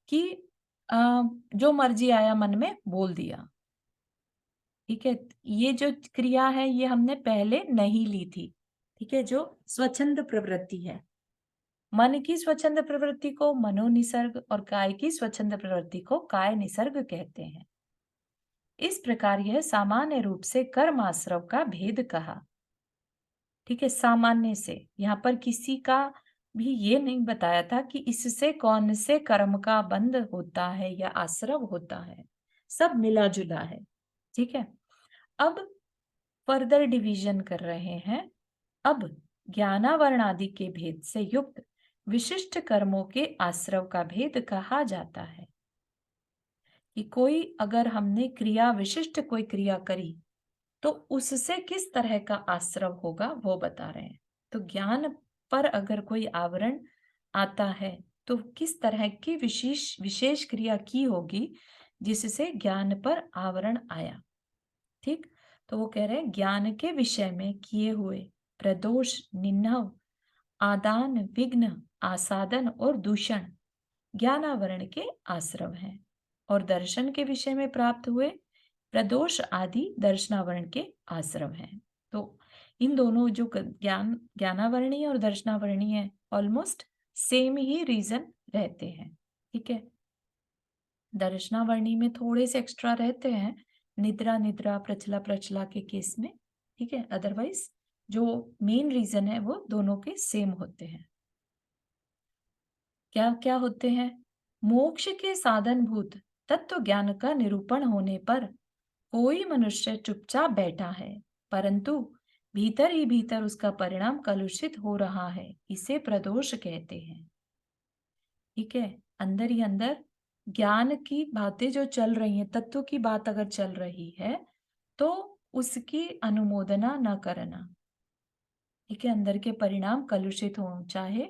कि जो मर्जी आया मन में बोल दिया। ठीक है, ये जो क्रिया है ये हमने पहले नहीं ली थी। ठीक है, जो स्वच्छंद प्रवृत्ति है, मन की स्वच्छंद प्रवृत्ति को मनो निसर्ग और काय की स्वच्छंद प्रवृत्ति को काय निसर्ग कहते हैं। इस प्रकार यह सामान्य रूप से कर्म आश्रव का भेद कहा। ठीक है, सामान्य से, यहाँ पर किसी का भी ये नहीं बताया था कि इससे कौन से कर्म का बंध होता है या आश्रव होता है, सब मिला जुला है। ठीक है, अब फर्दर डिवीजन कर रहे हैं। अब ज्ञानावरण आदि के भेद से युक्त विशिष्ट कर्मों के आश्रव का भेद कहा जाता है। कि कोई, अगर हमने क्रिया, विशिष्ट कोई क्रिया करी तो उससे किस तरह का आश्रव होगा वो बता रहे हैं। तो ज्ञान पर अगर कोई आवरण आता है तो किस तरह की विशेष क्रिया की होगी जिससे ज्ञान पर आवरण आया। ठीक, तो वो कह रहे हैं ज्ञान के विषय में किए हुए प्रदोष, निन्नव, आदान, विघ्न, आसादन और दूषण ज्ञानावरण के आश्रव हैं, और दर्शन के विषय में प्राप्त हुए प्रदोष आदि दर्शनावरण के आश्रव हैं। तो इन दोनों जो ज्ञानावरणीय और दर्शनावरणीय ऑलमोस्ट सेम ही रीजन रहते हैं। ठीक है, दर्शनावरणी में थोड़े से एक्स्ट्रा रहते हैं, निद्रा निद्रा, प्रचला प्रचला के केस में। ठीक है, अदरवाइज जो मेन रीजन है वो दोनों के सेम होते हैं। क्या क्या होते हैं? मोक्ष के साधनभूत तत्व ज्ञान का निरूपण होने पर कोई मनुष्य चुपचाप बैठा है, परंतु भीतर ही भीतर उसका परिणाम कलुषित हो रहा है, इसे प्रदोष कहते हैं। ठीक है, अंदर ही अंदर ज्ञान की बातें जो चल रही हैं, तत्व की बात अगर चल रही है तो उसकी अनुमोदना न करना। ठीक है, अंदर के परिणाम कलुषित हो, चाहे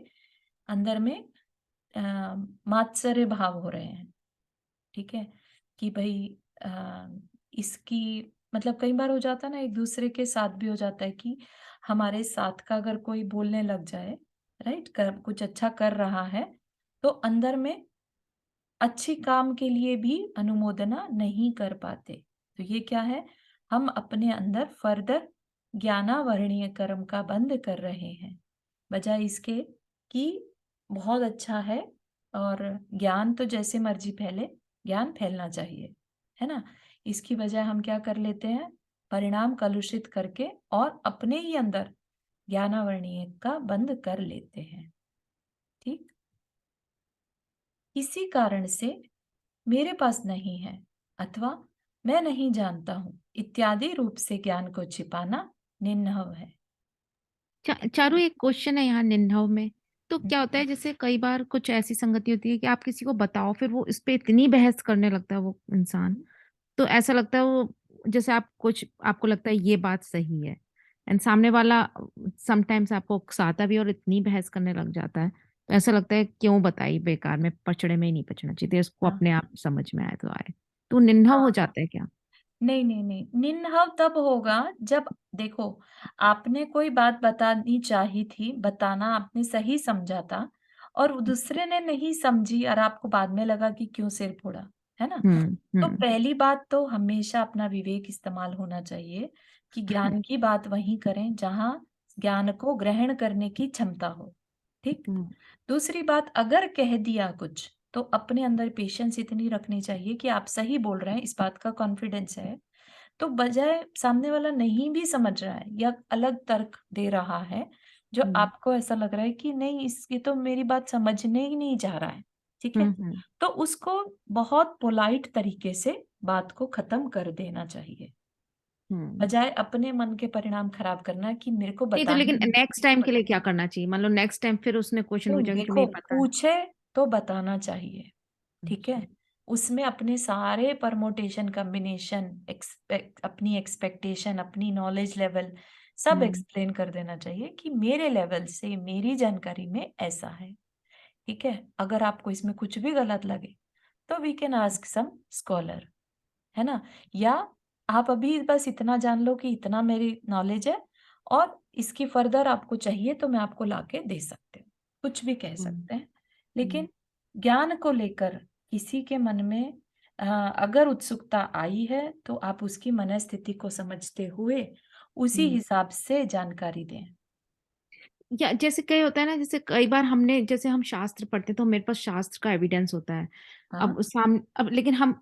अंदर में मात्सर्य भाव हो रहे हैं। ठीक है, कि भाई इसकी, मतलब कई बार हो जाता है ना, एक दूसरे के साथ भी हो जाता है कि हमारे साथ का अगर कोई बोलने लग जाए, राइट, कुछ अच्छा कर रहा है तो अंदर में अच्छी काम के लिए भी अनुमोदना नहीं कर पाते। तो ये क्या है? हम अपने अंदर फर्दर ज्ञानावरणीय कर्म का बंध कर रहे हैं, बजाय इसके कि बहुत अच्छा है और ज्ञान तो जैसे मर्जी फैले, ज्ञान फैलना चाहिए, है ना? इसकी बजाय हम क्या कर लेते हैं? परिणाम कलुषित करके और अपने ही अंदर ज्ञानावरणीय का बंध कर लेते हैं। ठीक, किसी कारण से मेरे पास नहीं है अथवा मैं नहीं जानता हूं इत्यादि रूप से ज्ञान को छिपाना निन्नव है।
चारू, एक क्वेश्चन है यहाँ निन्नव में। तो क्या होता है, जैसे कई बार कुछ ऐसी संगति होती है कि आप किसी को बताओ, फिर वो इस पे इतनी बहस करने लगता है वो इंसान, तो ऐसा लगता है वो, जैसे आप कुछ, आपको लगता है ये बात सही है, एंड सामने वाला समटाइम्स आपको उकसाता भी और इतनी बहस करने लग जाता है, तो ऐसा लगता है क्यों बताई बेकार में, पचड़े में ही नहीं पचना चाहिए, तो इसको
हाँ
अपने आप समझ में आए तो आए। तो निन्हा
हाँ
हो
हाँ।
जाता है क्या?
नहीं नहीं नहीं, निन्हा तब होगा जब देखो आपने कोई बात बतानी चाही थी, बताना आपने सही समझा था, और दूसरे ने नहीं समझी और आपको बाद में लगा कि क्यों सिर फोड़ा, है ना? तो
हम्म
पहली बात तो हमेशा अपना विवेक इस्तेमाल होना चाहिए कि ज्ञान की बात वहीं करें जहां ज्ञान को ग्रहण करने की क्षमता हो। ठीक।
हम्म
दूसरी बात, अगर कह दिया कुछ तो अपने अंदर पेशेंस इतनी रखनी चाहिए कि आप सही बोल रहे हैं, इस बात का कॉन्फिडेंस है, तो बजाय सामने वाला नहीं भी समझ रहा है या अलग तर्क दे रहा है जो
हम्म
आपको ऐसा लग रहा है कि नहीं इसकी तो मेरी बात समझने ही नहीं जा रहा है, ठीक है,
हम्म
तो उसको बहुत पोलाइट तरीके से बात को खत्म कर देना चाहिए,
हम्म।
बजाय अपने मन के परिणाम खराब करना कि मेरे को
नहीं तो
बताना
लेकिन
ही
नेक्स्ट टाइम के लिए क्या करना चाहिए? मान लो नेक्स्ट टाइम फिर उसने क्वेश्चन
नहीं,
पूछा कि
देखो
तुम्हें ये पता है?
पूछे तो बताना चाहिए, ठीक
अच्छा।
है, उसमें अपने सारे परमोटेशन कॉम्बिनेशन अपनी एक्सपेक्टेशन अपनी नॉलेज लेवल सब
हम्म
एक्सप्लेन कर देना चाहिए कि मेरे लेवल से मेरी जानकारी में ऐसा है, ठीक है, अगर आपको इसमें कुछ भी गलत लगे तो we can ask some scholar, है ना, या आप अभी बस इतना जान लो कि इतना मेरी नॉलेज है और इसकी फर्दर आपको चाहिए तो मैं आपको लाके दे सकती हूँ, कुछ भी कह
हम्म
सकते हैं।
हम्म
लेकिन ज्ञान को लेकर किसी के मन में अगर उत्सुकता आई है तो आप उसकी मनस्थिति को समझते हुए उसी
हम्म।
हिसाब से जानकारी दें।
या जैसे कई होता है ना, जैसे कई बार हमने, जैसे हम शास्त्र पढ़ते हैं तो मेरे पास शास्त्र का एविडेंस होता है।
हाँ
अब लेकिन हम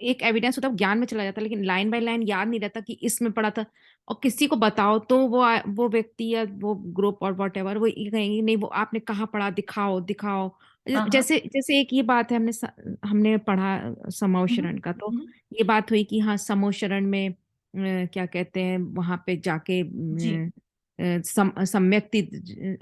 एक एविडेंस होता है, ज्ञान में चला जाता है, लेकिन लाइन बाय लाइन याद नहीं रहता कि इसमें पढ़ा था। और किसी को बताओ तो वो व्यक्ति या वो ग्रुप और व्हाटएवर वो ये कहेंगे नहीं वो आपने कहाँ पढ़ा, दिखाओ दिखाओ।
हाँ हाँ।
जैसे जैसे एक ये बात है, हमने पढ़ा
हम्म,
समोशरण का, तो
हम्म,
ये बात हुई कि हाँ समोशरण में क्या कहते हैं वहां पे जाके
जी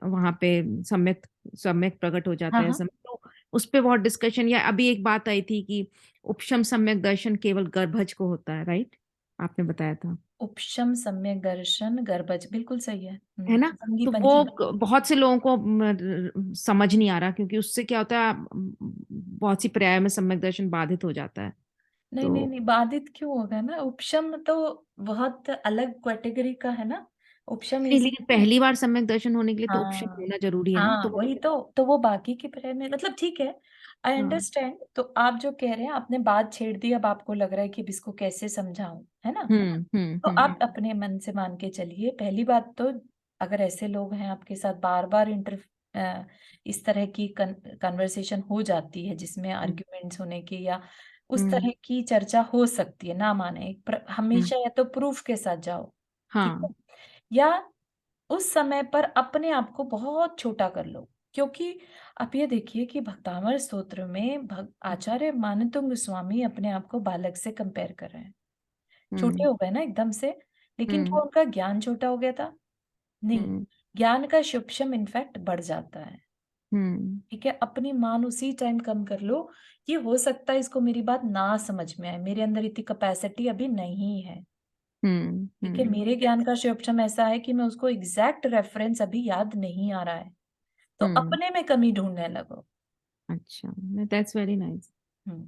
वहां पे सम्यक सम्यक प्रकट हो
हाँ
जाता है
हाँ।
समय, तो उस पे बहुत डिस्कशन। या अभी एक बात आई थी कि उपशम सम्यक दर्शन केवल गर्भज को होता है, राइट? आपने बताया था,
उपशम सम्यक दर्शन गर्भज बिल्कुल सही है।
है ना?
संगी
तो वो
पंची।
बहुत से लोगों को समझ नहीं आ रहा, क्योंकि उससे क्या होता है बहुत सी पर्याय में सम्यक दर्शन बाधित हो जाता है।
नहीं नहीं
तो
नहीं, बाधित क्यों होगा ना, उपशम तो बहुत अलग कैटेगरी का है ना, उपशम
नहीं, लेकिन
इसीलिए।
पहली बार सम्यक दर्शन होने के लिए तो उपशम
हाँ
होना जरूरी है ना,
हाँ,
तो
वही तो वो बाकी की प्रय में मतलब ठीक है, आई
हाँ।
अंडरस्टैंड। तो आप जो कह रहे हैं आपने बात छेड़ दी, अब आपको लग रहा है कि अब इसको कैसे समझाऊं, है ना, तो आप
हम्म।
अपने मन से मान के चलिए। पहली बात तो अगर ऐसे लोग हैं आपके साथ बार बार इस तरह की कन्वर्सेशन हो जाती है जिसमें
हम्म
आर्ग्यूमेंट्स होने की या उस
हम्म
तरह की चर्चा हो सकती है, ना माने
हम्म,
हमेशा या तो प्रूफ के साथ जाओ, ठीक है,
हाँ।
या उस समय पर अपने आप को बहुत छोटा कर लो, क्योंकि आप ये देखिए कि भक्तामर स्तोत्र में आचार्य मानतुंग स्वामी अपने आप को बालक से कंपेयर कर रहे हैं, छोटे
हम्म
हो गए ना एकदम से, लेकिन क्या
हम्म
उनका ज्ञान छोटा हो गया था? नहीं,
हम्म
ज्ञान का शुभशम इनफैक्ट बढ़ जाता है,
हम्म
ठीक है, अपनी मान उसी टाइम कम कर लो। ये हो सकता है इसको मेरी बात ना समझ में आए, मेरे अंदर इतनी कैपेसिटी अभी नहीं है, ठीक है, मेरे ज्ञान का शिवक्षम ऐसा है कि मैं उसको एग्जैक्ट रेफरेंस अभी याद नहीं आ रहा है, तो
हम्म।
अपने में कमी ढूंढने लगो।
अच्छा, दैट्स वेरी नाइस।
हम्म,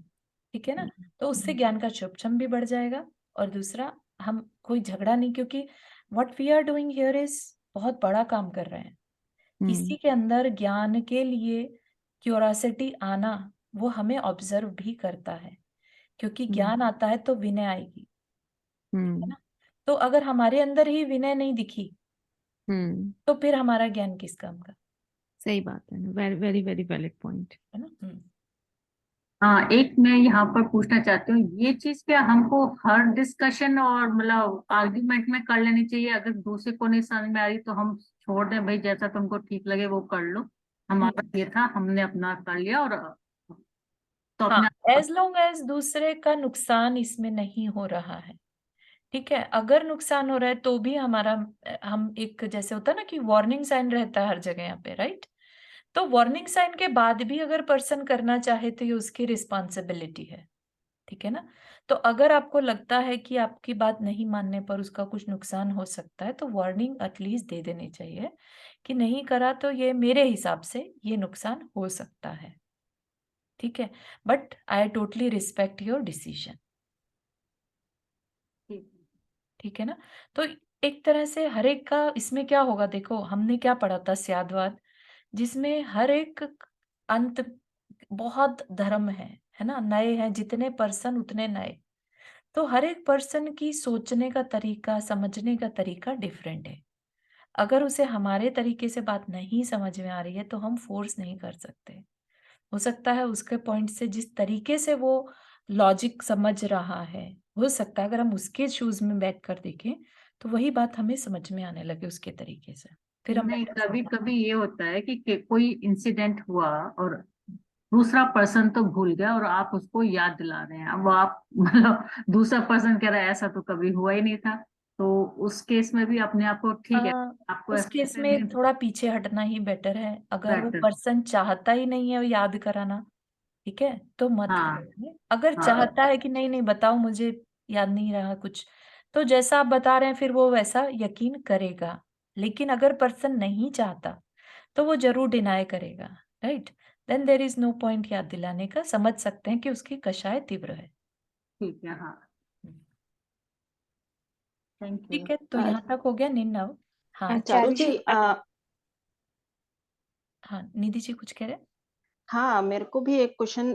ठीक है ना, तो उससे ज्ञान का शिवक्षम भी बढ़ जाएगा। और दूसरा, हम कोई झगड़ा नहीं, क्योंकि what we are doing here is बहुत बड़ा काम कर रहे हैं,
हम्म
किसी के अंदर ज्ञान के लिए क्यूरोसिटी आना वो हमें ऑब्जर्व भी करता है, क्योंकि
हम्म
ज्ञान आता है तो विनय आएगी, ठीक है
हम्म
ना, तो अगर हमारे अंदर ही विनय नहीं दिखी
हम्म।
तो फिर हमारा ज्ञान किस काम का,
सही बात है, very very very valid point.
है ना।
हाँ, एक मैं यहाँ पर पूछना चाहती हूँ, ये चीज क्या हमको हर डिस्कशन और मतलब आर्ग्यूमेंट में कर लेनी चाहिए? अगर दूसरे को नहीं समझ में आ रही तो हम छोड़ दें, भाई जैसा तुमको ठीक लगे वो कर लो, हमारा
हम्म,
ये था हमने अपना कर लिया, और तो
हाँ,
अपने
एज लॉन्ग एज दूसरे का नुकसान इसमें नहीं हो रहा है, ठीक है, अगर नुकसान हो रहा है तो भी हमारा हम एक जैसे होता है ना कि वार्निंग साइन रहता है हर जगह यहाँ पे, राइट, तो वार्निंग साइन के बाद भी अगर पर्सन करना चाहे तो ये उसकी रिस्पॉन्सिबिलिटी है, ठीक है ना? तो अगर आपको लगता है कि आपकी बात नहीं मानने पर उसका कुछ नुकसान हो सकता है, तो वार्निंग एटलीस्ट दे देनी चाहिए कि नहीं करा तो ये मेरे हिसाब से ये नुकसान हो सकता है। ठीक है? But I totally respect your decision.
ठीक है।
ठीक है ना? तो एक तरह से हर एक का इसमें क्या होगा, देखो हमने क्या पढ़ा था स्याद्वाद, जिसमें हर एक अंत बहुत धर्म है ना? नए हैं जितने पर्सन उतने नए। तो हर एक पर्सन की सोचने का तरीका, समझने का तरीका डिफरेंट है। अगर उसे हमारे तरीके से बात नहीं समझ में आ रही है तो हम फोर्स नहीं कर सकते। हो सकता है उसके पॉइंट से जिस तरीके से वो लॉजिक समझ रहा है, हो सकता है अगर हम उसके शूज में बैठ कर देखें तो वही बात हमें समझ में आने लगे उसके तरीके से। फिर हम
नहीं,
बेटर
कभी
समझ
कभी ये होता है कि कोई इंसिडेंट हुआ और दूसरा पर्सन तो भूल गया और आप उसको याद दिला रहे हैं। अब आप मतलब दूसरा पर्सन कह रहा है ऐसा तो कभी हुआ ही नहीं था, तो उस केस में भी अपने आप को ठीक है, आपको
उस
ऐसा
केस
लगता है
में थोड़ा पीछे हटना ही बेटर है। अगर वो
बेटर।
पर्सन चाहता ही नहीं है वो याद कराना, ठीक है, तो मत
हाँ
करिए। अगर
हाँ।
चाहता है कि नहीं नहीं बताओ मुझे याद नहीं रहा कुछ, तो जैसा आप बता रहे हैं फिर वो वैसा यकीन करेगा। लेकिन अगर पर्सन नहीं चाहता तो वो जरूर डिनाई करेगा, right? Then there is no point याद दिलाने का। समझ सकते हैं कि उसकी कषाय तीव्र है।
ठीक है। हाँ, थैंक यू।
ठीक है, तो यहाँ तक हो गया निन्नव। हाँ
चारू जी,
हाँ, निधि जी कुछ कह रहे हैं?
हाँ, मेरे को भी एक क्वेश्चन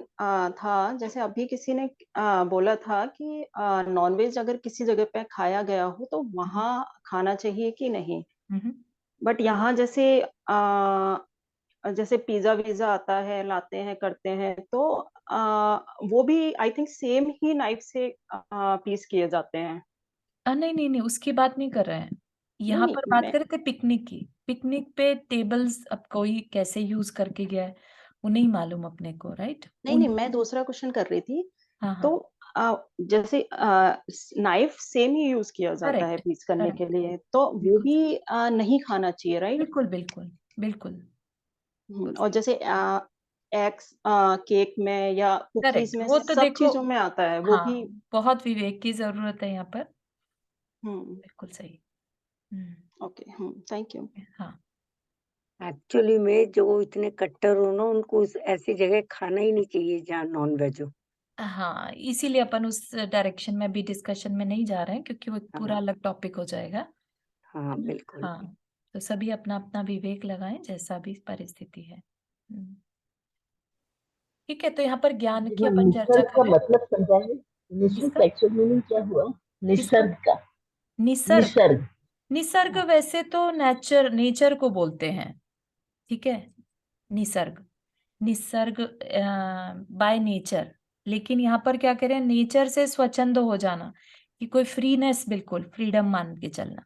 था। जैसे अभी किसी ने बोला था कि नॉनवेज अगर किसी जगह पे खाया गया हो तो वहां खाना चाहिए कि नहीं।
हम्म।
बट यहाँ जैसे जैसे पिज्जा विज़ा आता है, लाते हैं, करते हैं, तो वो भी I think same he knife से पीस किए जाते हैं।
नहीं नहीं नहीं, उसकी बात नहीं कर रहे हैं।
नहीं
यहाँ
नहीं
पर बात
मैं
कर रहे थे पिकनिक की। पिकनिक पे टेबल्स अब कोई कैसे यूज करके गया है वो नहीं मालूम अपने को, राइट?
नहीं नहीं मैं दूसरा क्वेश्चन कर रही थी।
हाँ
तो
हाँ,
जैसे नाइफ सेम ही यूज किया जाता है
करेक्ट
पीस करने
करेक्ट,
के लिए, तो वो
बिल्कुल
भी
सही।
नहीं खाना चाहिए, राइट?
बिल्कुल बिल्कुल बिल्कुल,
और जैसे एग्स केक में या कुकीज
करेक्ट।
में
वो तो
सब
देखो,
चीजों में आता है वो भी।
हाँ, बहुत विवेक की जरूरत है यहाँ पर।
हम्म।
बिल्कुल सही।
Okay, thank you.
हाँ
एक्चुअली में जो इतने कट्टर हो ना उनको ऐसी जगह खाना ही नहीं चाहिए जहाँ नॉन वेज हो।
हाँ, इसीलिए अपन उस डायरेक्शन में भी डिस्कशन में नहीं जा रहे हैं क्योंकि वो एक पूरा
हाँ
अलग टॉपिक हो जाएगा।
हाँ बिल्कुल।
हाँ, तो सभी अपना अपना विवेक लगाएं जैसा भी परिस्थिति है। ठीक है, तो यहाँ पर ज्ञान
जी
की
मैं
अपन चर्चा
निसर्ग
कर
का
रहे हैं।
मतलब समझाएंगे। निसर्ग
किसका?
का एक्चुअल मीनिंग क्या हुआ?
किसका?
निसर्ग का।
निसर्ग।
निसर्ग।
निसर्ग
हाँ,
वैसे तो नेचर को बोलते हैं, ठीक है? Nisarga, Nisarga by nature. लेकिन यहाँ पर क्या करें, नेचर से स्वच्छंद हो जाना, कि कोई फ्रीनेस, बिल्कुल फ्रीडम मान के चलना।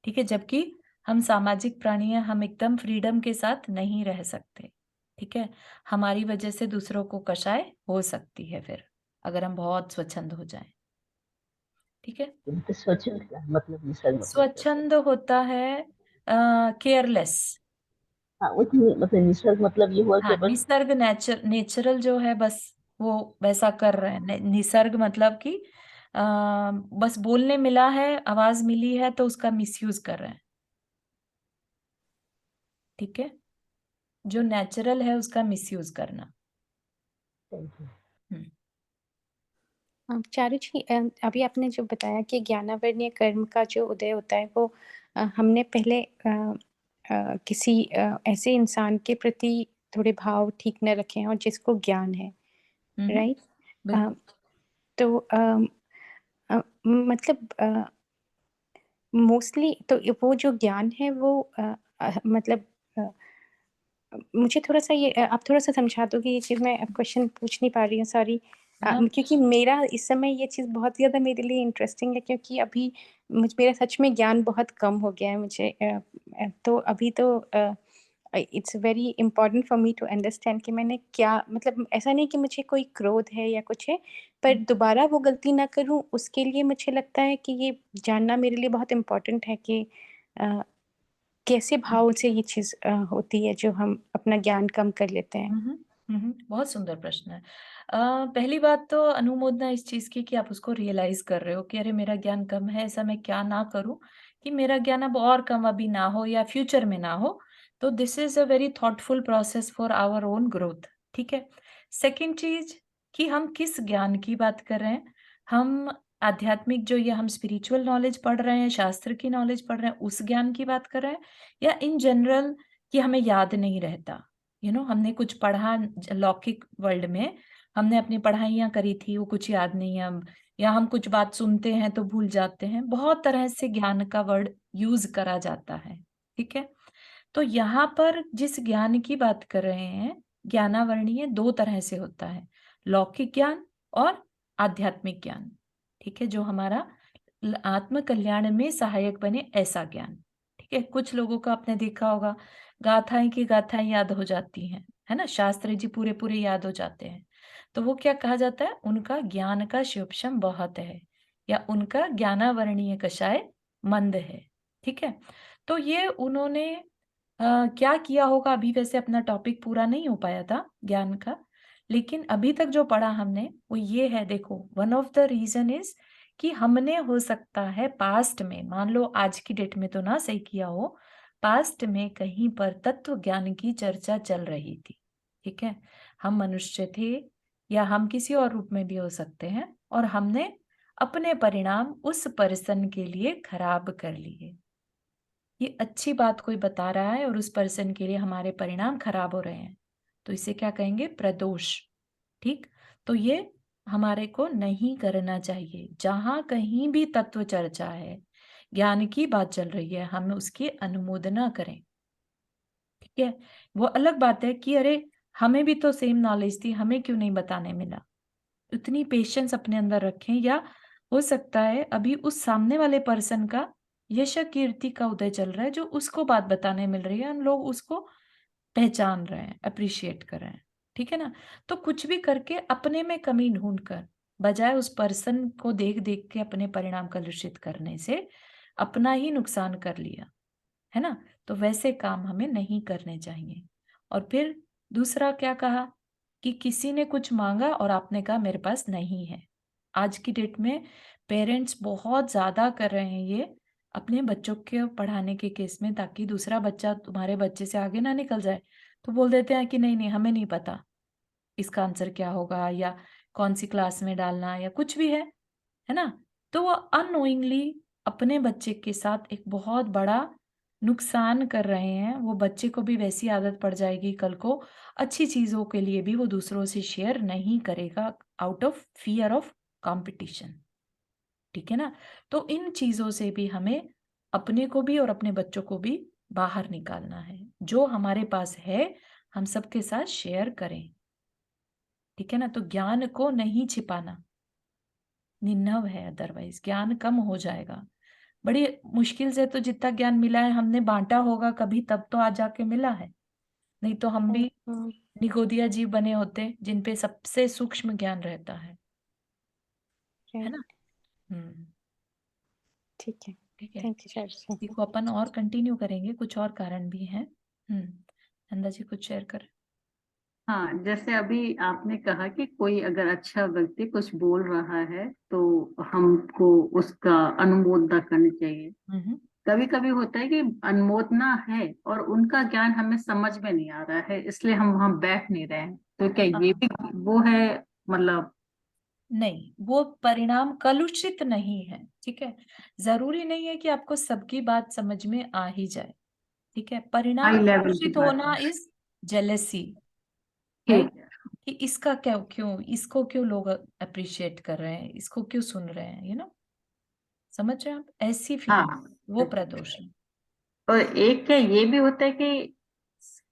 ठीक है, जबकि हम सामाजिक प्राणी हैं, हम एकदम फ्रीडम के साथ नहीं रह सकते। ठीक है, हमारी वजह से दूसरों को कषाय हो सकती है फिर, अगर हम बहुत स्वच्छंद हो जाएं। ठीक है,
तो स्वच्छंद का मतलब निसर्ग मतलब क्या होता है?
स्वच्छंद होता है केयरलेस।
हाँ वो तो मतलब निसर्ग मतलब ये हुआ कि
हाँ,
बस।
निसर्ग नेचुरल जो है बस वो वैसा कर रहे हैं। निसर्ग मतलब कि बस बोलने मिला है, आवाज मिली है तो उसका मिसयूज कर रहे हैं। ठीक है, जो नेचुरल है उसका मिसयूज करना।
Thank you.
हम्म,
चारू जी, अभी आपने जो बताया कि ज्ञानावरणीय कर्म का जो उदय होता है वो हमने पहले किसी ऐसे इंसान के प्रति थोड़े भाव ठीक न रखे हैं और जिसको ज्ञान है, राइट?
बिल्कुल।
तो मतलब मोस्टली तो वो जो ज्ञान है वो मतलब मुझे थोड़ा-सा ये आप थोड़ा-सा समझा दोगे ये चीज़? मैं क्वेश्चन पूछ नहीं पा रही हूँ, सॉरी।
हाँ,
क्योंकि मेरा इस समय ये चीज़ बहुत ज़्यादा मेरे लिए इंटरेस्टिंग है क्योंकि अभी मेरा सच में ज्ञान बहुत कम हो गया है मुझे। तो अभी तो it's very important for me to understand कि मैंने क्या मतलब ऐसा नहीं कि मुझे कोई क्रोध है या कुछ है, पर दोबारा वो गलती ना करूँ उसके लिए मुझे लगता है कि ये जानना मेरे लिए बहुत इम्पोर्टेंट है कि अ, कैसे भाव से ये चीज़ होती है जो हम अपना ज्ञान कम कर लेते हैं।
बहुत सुंदर प्रश्न है। पहली बात तो अनुमोदना इस चीज़ की कि आप उसको रियलाइज़ कर रहे हो कि अरे मेरा ज्ञान कम है, ऐसा मैं क्या ना करूँ कि मेरा ज्ञान अब और कम अभी ना हो या फ्यूचर में ना हो। तो this is a very thoughtful process for our own growth, ठीक है? सेकंड चीज़ कि हम किस ज्ञान की बात कर रहे हैं। हम आध्यात्मिक जो ये हम स्पिरिचुअल नॉलेज पढ़ रहे हैं, शास्त्र की नॉलेज पढ़ रहे हैं, उस ज्ञान की बात कर रहे हैं या इन जनरल कि हमें याद नहीं रहता। हमने कुछ पढ़ा लौकिक वर्ल्ड में, हमने अपनी पढ़ाइयाँ करी थी, वो कुछ याद नहीं है अब, या हम कुछ बात सुनते हैं तो भूल जाते हैं। बहुत तरह से ज्ञान का वर्ड यूज़ करा जाता है, ठीक है? तो यहाँ पर जिस ज्ञान की बात कर रहे हैं, ज्ञानावरणीय 2 तरह से होता है, लौकिक ज्ञान और आध्यात्मिक ज्ञान, ठीक है? जो हमारा आत्म कल्याण में सहायक बने ऐसा ज्ञान, ठीक है? कुछ लोगों का आपने देखा होगा, गाथाएँ की गाथाएँ याद हो जाती हैं, है ना? शास्त्र जी पूरे-पूरे याद हो जाते हैं। तो वो क्या कहा जाता है? उनका ज्ञान का शिवशम बहुत है या उनका ज्ञानावरणीय कषाय मंद है, ठीक है? तो ये उन्होंने क्या किया होगा, अभी वैसे अपना टॉपिक पूरा नहीं हो पाया था ज्ञान का, लेकिन अभी तक जो पढ़ा हमने वो ये है। देखो, one of the reason is कि हमने हो सकता है पास्ट में, मान लो आज की डेट में तो ना सही किया हो, पास्ट में कहीं पर तत्व ज्ञान की चर्चा चल रही थी, ठीक है? हम मनुष्य थे या हम किसी और रूप में भी हो सकते हैं और हमने अपने परिणाम उस पर्सन के लिए खराब कर लिए। ये अच्छी बात कोई बता रहा है और उस पर्सन के लिए हमारे परिणाम खराब हो रहे हैं, तो इसे क्या कहेंगे? प्रदोष, ठीक? तो ये हमारे को नहीं करना चाहिए। जहां कहीं भी तत्व चर्चा है, ज्ञान की बात चल रही है, हम उसकी अनुमोदना करें, ठीक है? वो अलग बात है कि अरे हमें भी तो सेम नॉलेज थी, हमें क्यों नहीं बताने मिला। उतनी पेशेंस अपने अंदर रखें, या हो सकता है अभी उस सामने वाले पर्सन का यश कीर्ति का उदय चल रहा है, जो उसको बात बताने मिल रही है, हम लोग उसको पहचान रहे हैं, अप्रिशिएट कर रहे हैं, ठीक है ना? तो कुछ भी करके अपने में कमी ढूंढ कर, बजाय उस पर्सन को देख देख के अपने परिणाम कलुषित करने से अपना ही नुकसान कर लिया, है ना? तो वैसे काम हमें नहीं करने चाहिए। और फिर दूसरा क्या कहा कि किसी ने कुछ मांगा और आपने कहा मेरे पास नहीं है। आज की डेट में पेरेंट्स बहुत ज़्यादा कर रहे हैं ये अपने बच्चों के पढ़ाने के केस में, ताकि दूसरा बच्चा तुम्हारे बच्चे से आगे ना निकल जाए। तो बोल देते हैं कि नहीं, नहीं हमें नहीं पता इसका आंसर क्या होगा या कौन सी क्लास में डालना या कुछ भी है ना? तो वो अननोइंगली अपने बच्चे के साथ एक बहुत बड़ा नुकसान कर रहे हैं। वो बच्चे को भी वैसी आदत पड़ जाएगी कल को, अच्छी चीज़ों के लिए भी वो दूसरों से शेयर नहीं करेगा out of fear of competition, ठीक है ना? तो इन चीज़ों से भी हमें अपने को भी और अपने बच्चों को भी बाहर निकालना है। जो हमारे पास है, हम सबके साथ शेयर करें, ठीक है ना? तो ज्ञान को नहीं छिपाना, निन्नव है, अदरवाइज ज्ञान कम हो जाएगा। बड़ी मुश्किल से तो जितना ज्ञान मिला है हमने बांटा होगा कभी, तब तो आज जाके मिला है, नहीं तो हम भी निगोदिया जीव बने होते जिन पे सबसे सूक्ष्म ज्ञान रहता है ना?
ठीक है,
ठीक है,
थैंक यू चारू जी।
इसी को अपन और कंटिन्यू करेंगे, कुछ और कारण भी हैं। नंदा जी कुछ शेयर कर।
हाँ, जैसे अभी आपने कहा कि कोई अगर अच्छा व्यक्ति कुछ बोल रहा है तो हमको उसका अनुमोदना करनी चाहिए। कभी कभी होता है कि अनुमोदना है और उनका ज्ञान हमें समझ में नहीं आ रहा है, इसलिए हम वहां बैठ नहीं रहे हैं, तो क्या ये भी वो है? मतलब
नहीं, वो परिणाम कलुषित नहीं है, ठीक है? जरूरी नहीं है कि आपको सबकी बात समझ में आ ही जाए, ठीक है? परिणाम
हाई लेवल की
कलुषित
बात
होना
है।
इज जेलेसी,
ठीक
राइट?
है।
कि इसका क्या, क्यों इसको क्यों लोग अप्रिशिएट कर रहे हैं, इसको क्यों सुन रहे हैं, समझ रहे हैं आप? ऐसी फीलिंग,
हाँ,
वो प्रदोष है।
और एक क्या ये भी होता है कि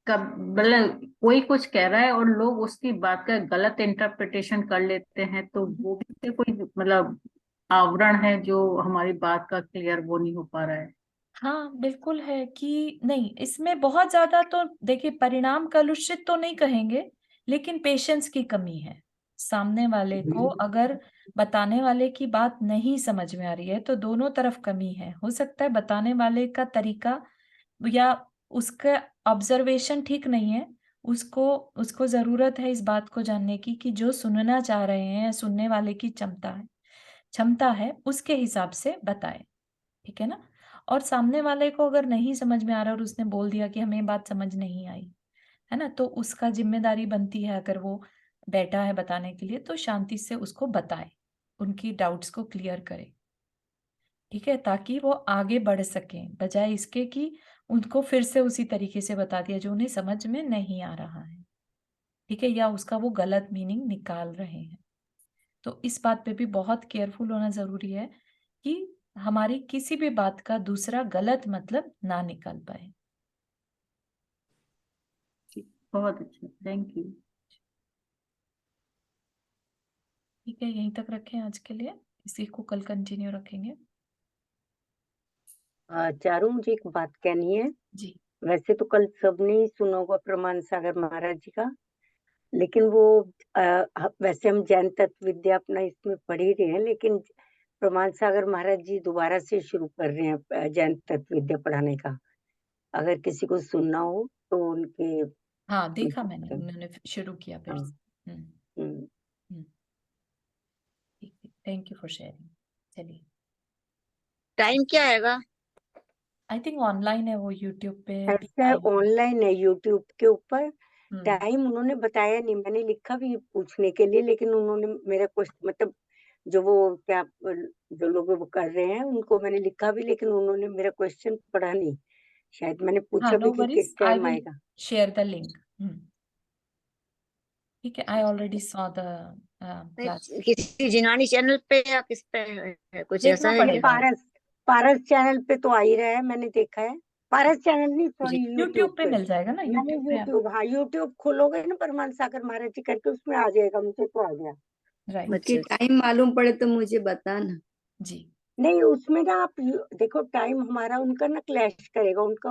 कब मतलब कोई कुछ कह रहा है और लोग उसकी बात का गलत इंटरप्रिटेशन कर लेते हैं, तो वो भी कोई मतलब आवरण है जो हमारी बात का क्लियर वो नहीं हो पा रहा है।
हाँ बिल्कुल है कि नहीं, इसमें बहुत ज्यादा तो देखिए परिणाम कलुषित तो नहीं कहेंगे, लेकिन पेशेंस की कमी है। सामने वाले को अगर बताने वाले की बात नहीं समझ में आ रही है तो दोनों तरफ कमी है। हो सकता है बताने वाले का तरीका या उसका ऑब्जर्वेशन ठीक नहीं है, उसको उसको ज़रूरत है इस बात को जानने की कि जो सुनना चाह रहे हैं या सुनने वाले की क्षमता है, उसके हिसाब से बताएँ, ठीक है ना? और सामने वाले को अगर नहीं समझ में आ रहा और उसने बोल दिया कि हमें ये बात समझ नहीं आई, है ना? तो उसका ज़िम्मेदारी बनती है अगर वो बैठा है बताने के लिए तो शांति से उसको बताए, उनकी डाउट्स को क्लियर करे, ठीक है? ताकि वो आगे बढ़ सकें, बजाय इसके कि उनको फिर से उसी तरीके से बता दिया जो उन्हें समझ में नहीं आ रहा है, ठीक है? या उसका वो गलत मीनिंग निकाल रहे हैं। तो इस बात पे भी बहुत केयरफुल होना ज़रूरी है कि हमारी किसी भी बात का दूसरा गलत मतलब ना निकाल पाए।
बहुत अच्छा, थैंक यू।
ठीक है, यहीं तक रखें आज के लिए, इसी को कल कंटिन्यू रखेंगे।
चारू, मुझे एक बात कहनी है।
जी।
वैसे तो कल सबने ही सुना होगा प्रमाण सागर महाराज जी का, लेकिन वो वैसे हम जैन तत्व विद्या अपना इसमें पढ़ ही रहे हैं, लेकिन प्रमाण सागर महाराज जी दोबारा से शुरू कर रहे हैं जैन तत्व विद्या पढ़ाने का। अगर किसी को सुनना हो तो उनके
हाँ, देखा मैंने, उन्होंने शुरू किया फिर
हाँ।
से।
हम्म।
ठीक है, थैंक यू फॉर शेयरिंग। चलिए,
टाइम क्या आएगा?
आई थिंक ऑनलाइन है वो यूट्यूब पे भी
ऐसा
आएगा।
ऑनलाइन है यूट्यूब के ऊपर।
हम्म,
टाइम उन्होंने बताया नहीं, मैंने लिखा भी पूछने के लिए, लेकिन उन्होंने मेरा क्वेश्चन मतलब जो वो क्या जो लोग वो कर रहे हैं उनको मैंने लिखा भी, लेकिन उन्होंने मेरा क्वेश्चन पढ़ा नहीं। शायद मैंने
हाँ,
पूछा
नो
भी कि किस
वरीज, आई
टाइम
विल
आएगा।
Share the link. ठीक है, I already saw the class.
किसी जिनानी चैनल पे या किस पे है? कुछ ऐसा
देखना
है
ये
क्या?
पड़ेगा,
पारस चैनल पे तो आ ही रहा है, मैंने देखा है। पारस चैनल नहीं, सॉरी, यूट्यूब
यूट्यूब पे
पे।
मिल जाएगा ना,
मैंने
यूट्यूब पे।
यूट्यूब, हाँ यूट्यूब खोलोगे ना परमान सागर महाराज जी करके, उसमें आ जाएगा, मुझे तो आ गया।
राइट,
उसके
अच्छा।
टाइम मालूम पड़े तो मुझे बताना।
जी।
नहीं, उसमें ना आप देखो टाइम हमारा उनका ना क्लैश करेगा, उनका